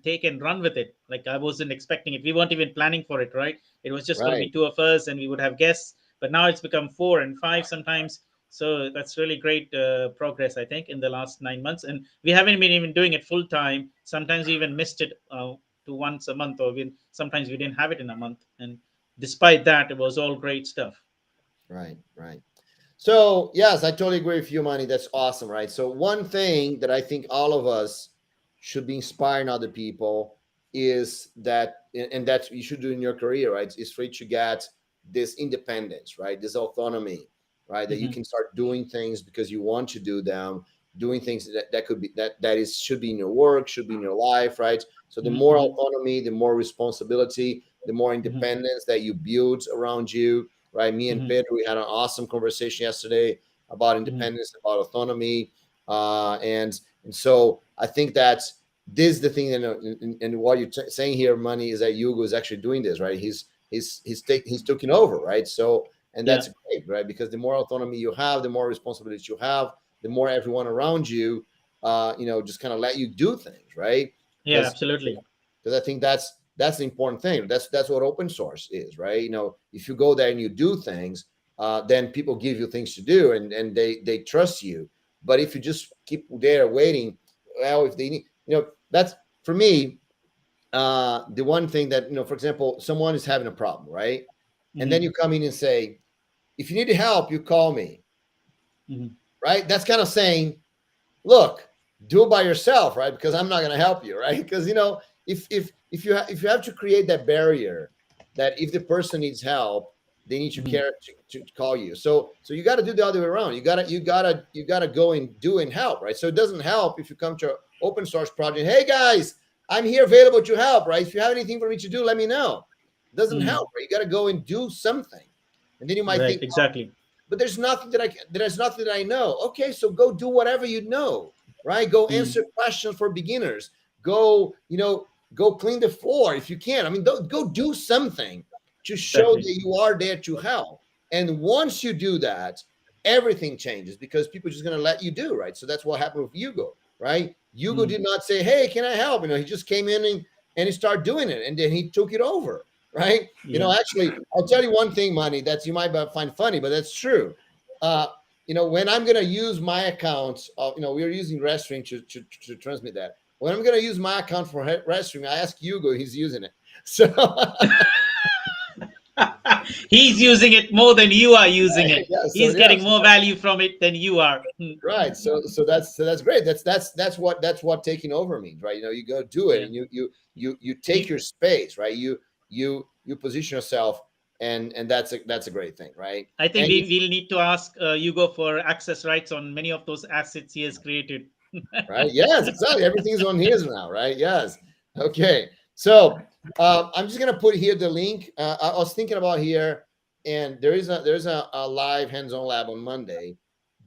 take and run with it. Like, I wasn't expecting it. We weren't even planning for it, right? It was just going to be Right. 2 of us, and we would have guests. But now it's become 4 and 5 sometimes. So that's really great progress, I think, in the last 9 months. And we haven't been even doing it full time. Sometimes we even missed it to once a month, or sometimes we didn't have it in a month. And despite that, it was all great stuff. Right. So yes, I totally agree with you, Manny. That's awesome, right? So one thing that I think all of us should be inspiring other people is that, and that you should do in your career, right? Is for you to get this independence, right? This autonomy, right? That you can start doing things because you want to do them, doing things that could be should be in your work, should be in your life, right? So the more autonomy, the more responsibility, the more independence that you build around you, right? Me and Pedro, we had an awesome conversation yesterday about independence, about autonomy, and so I think that this is the thing, and what you're saying here, Manny, is that Hugo is actually doing this, right? He's taking over, right? So, and that's great, right? Because the more autonomy you have, the more responsibility you have, the more everyone around you, just kind of let you do things, right? Yeah, absolutely. Because I think that's the important thing. That's what open source is, right? If you go there and you do things, then people give you things to do, and they trust you. But if you just keep there waiting, well, if they need, that's for me. The one thing that, for example, someone is having a problem, right? And then you come in and say, if you need help, you call me, right? That's kind of saying, look, do it by yourself, right? Because I'm not going to help you, right? Because if you have to create that barrier, that if the person needs help, they need to care to call you. So you got to do the other way around. You gotta go and do and help, right? So it doesn't help if you come to an open source project. Hey guys, I'm here available to help, right? If you have anything for me to do, let me know. It doesn't help, right? You got to go and do something, and then you might think, exactly. But there's nothing there's nothing that I know. Okay, so go do whatever you know, right? Go answer questions for beginners. Go clean the floor if you can. I mean, go do something to show that you are there to help. And once you do that, everything changes because people are just going to let you do, right? So that's what happened with Hugo, right? Hugo did not say, hey, can I help? He just came in and he started doing it, and then he took it over, right? Actually, I'll tell you one thing, Manny, that you might find funny, but that's true. When I'm going to use my account, we're using Restream to transmit that. When I'm going to use my account for Restream, I ask Hugo, he's using it. So he's using it more than you are using it. Yeah, he's getting more value from it than you are. Right. So that's great. That's what taking over means, right? You go do it, and you take your space, right? You position yourself, and that's a great thing, right? I think we'll need to ask Hugo for access rights on many of those assets he has created. Right. Yes, exactly. Everything's on his now, right? Yes. Okay. So I'm just gonna put here the link. I was thinking about here, and there's a live hands-on lab on Monday,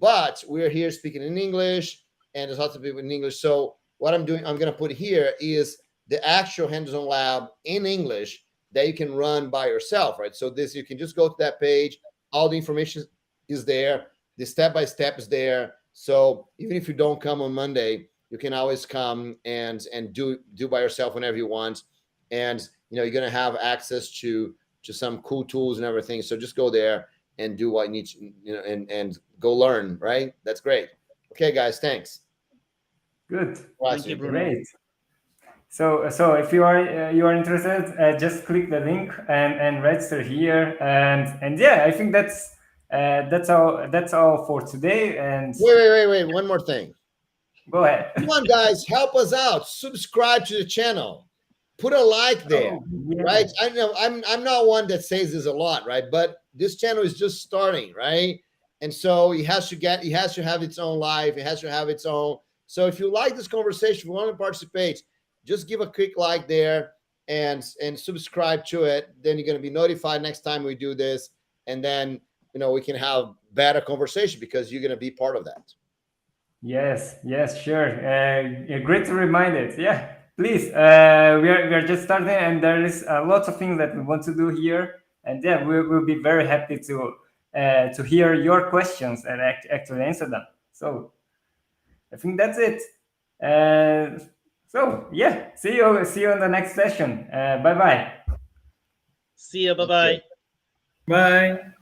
but we're here speaking in English, and there's lots of people in English. So what I'm doing, I'm gonna put here is the actual hands-on lab in English that you can run by yourself, right? So you can just go to that page. All the information is there. The step-by-step is there. So even if you don't come on Monday, you can always come and do by yourself whenever you want. And you're going to have access to some cool tools and everything. So just go there and do what you need to, and go learn, right? That's great. Okay, guys, thanks. Good. Thank you, Bruno. Great. So if you are interested, just click the link and register here. And yeah, I think that's all for today. And wait, one more thing. Go ahead. Come on, guys, help us out. Subscribe to the channel. Put a like there, right? I know I'm not one that says this a lot, right? But this channel is just starting, right? And so it has to have its own life. It has to have its own. So if you like this conversation, if you want to participate, just give a quick like there and subscribe to it. Then you're going to be notified next time we do this, and then we can have better conversation because you're going to be part of that. Yes, sure. Great to remind it. Yeah, please. We are just starting, and there is lots of things that we want to do here. And yeah, we'll be very happy to hear your questions and actually answer them. So I think that's it. So yeah, see you in the next session. Bye bye. See ya. Bye Thank you. bye. Bye.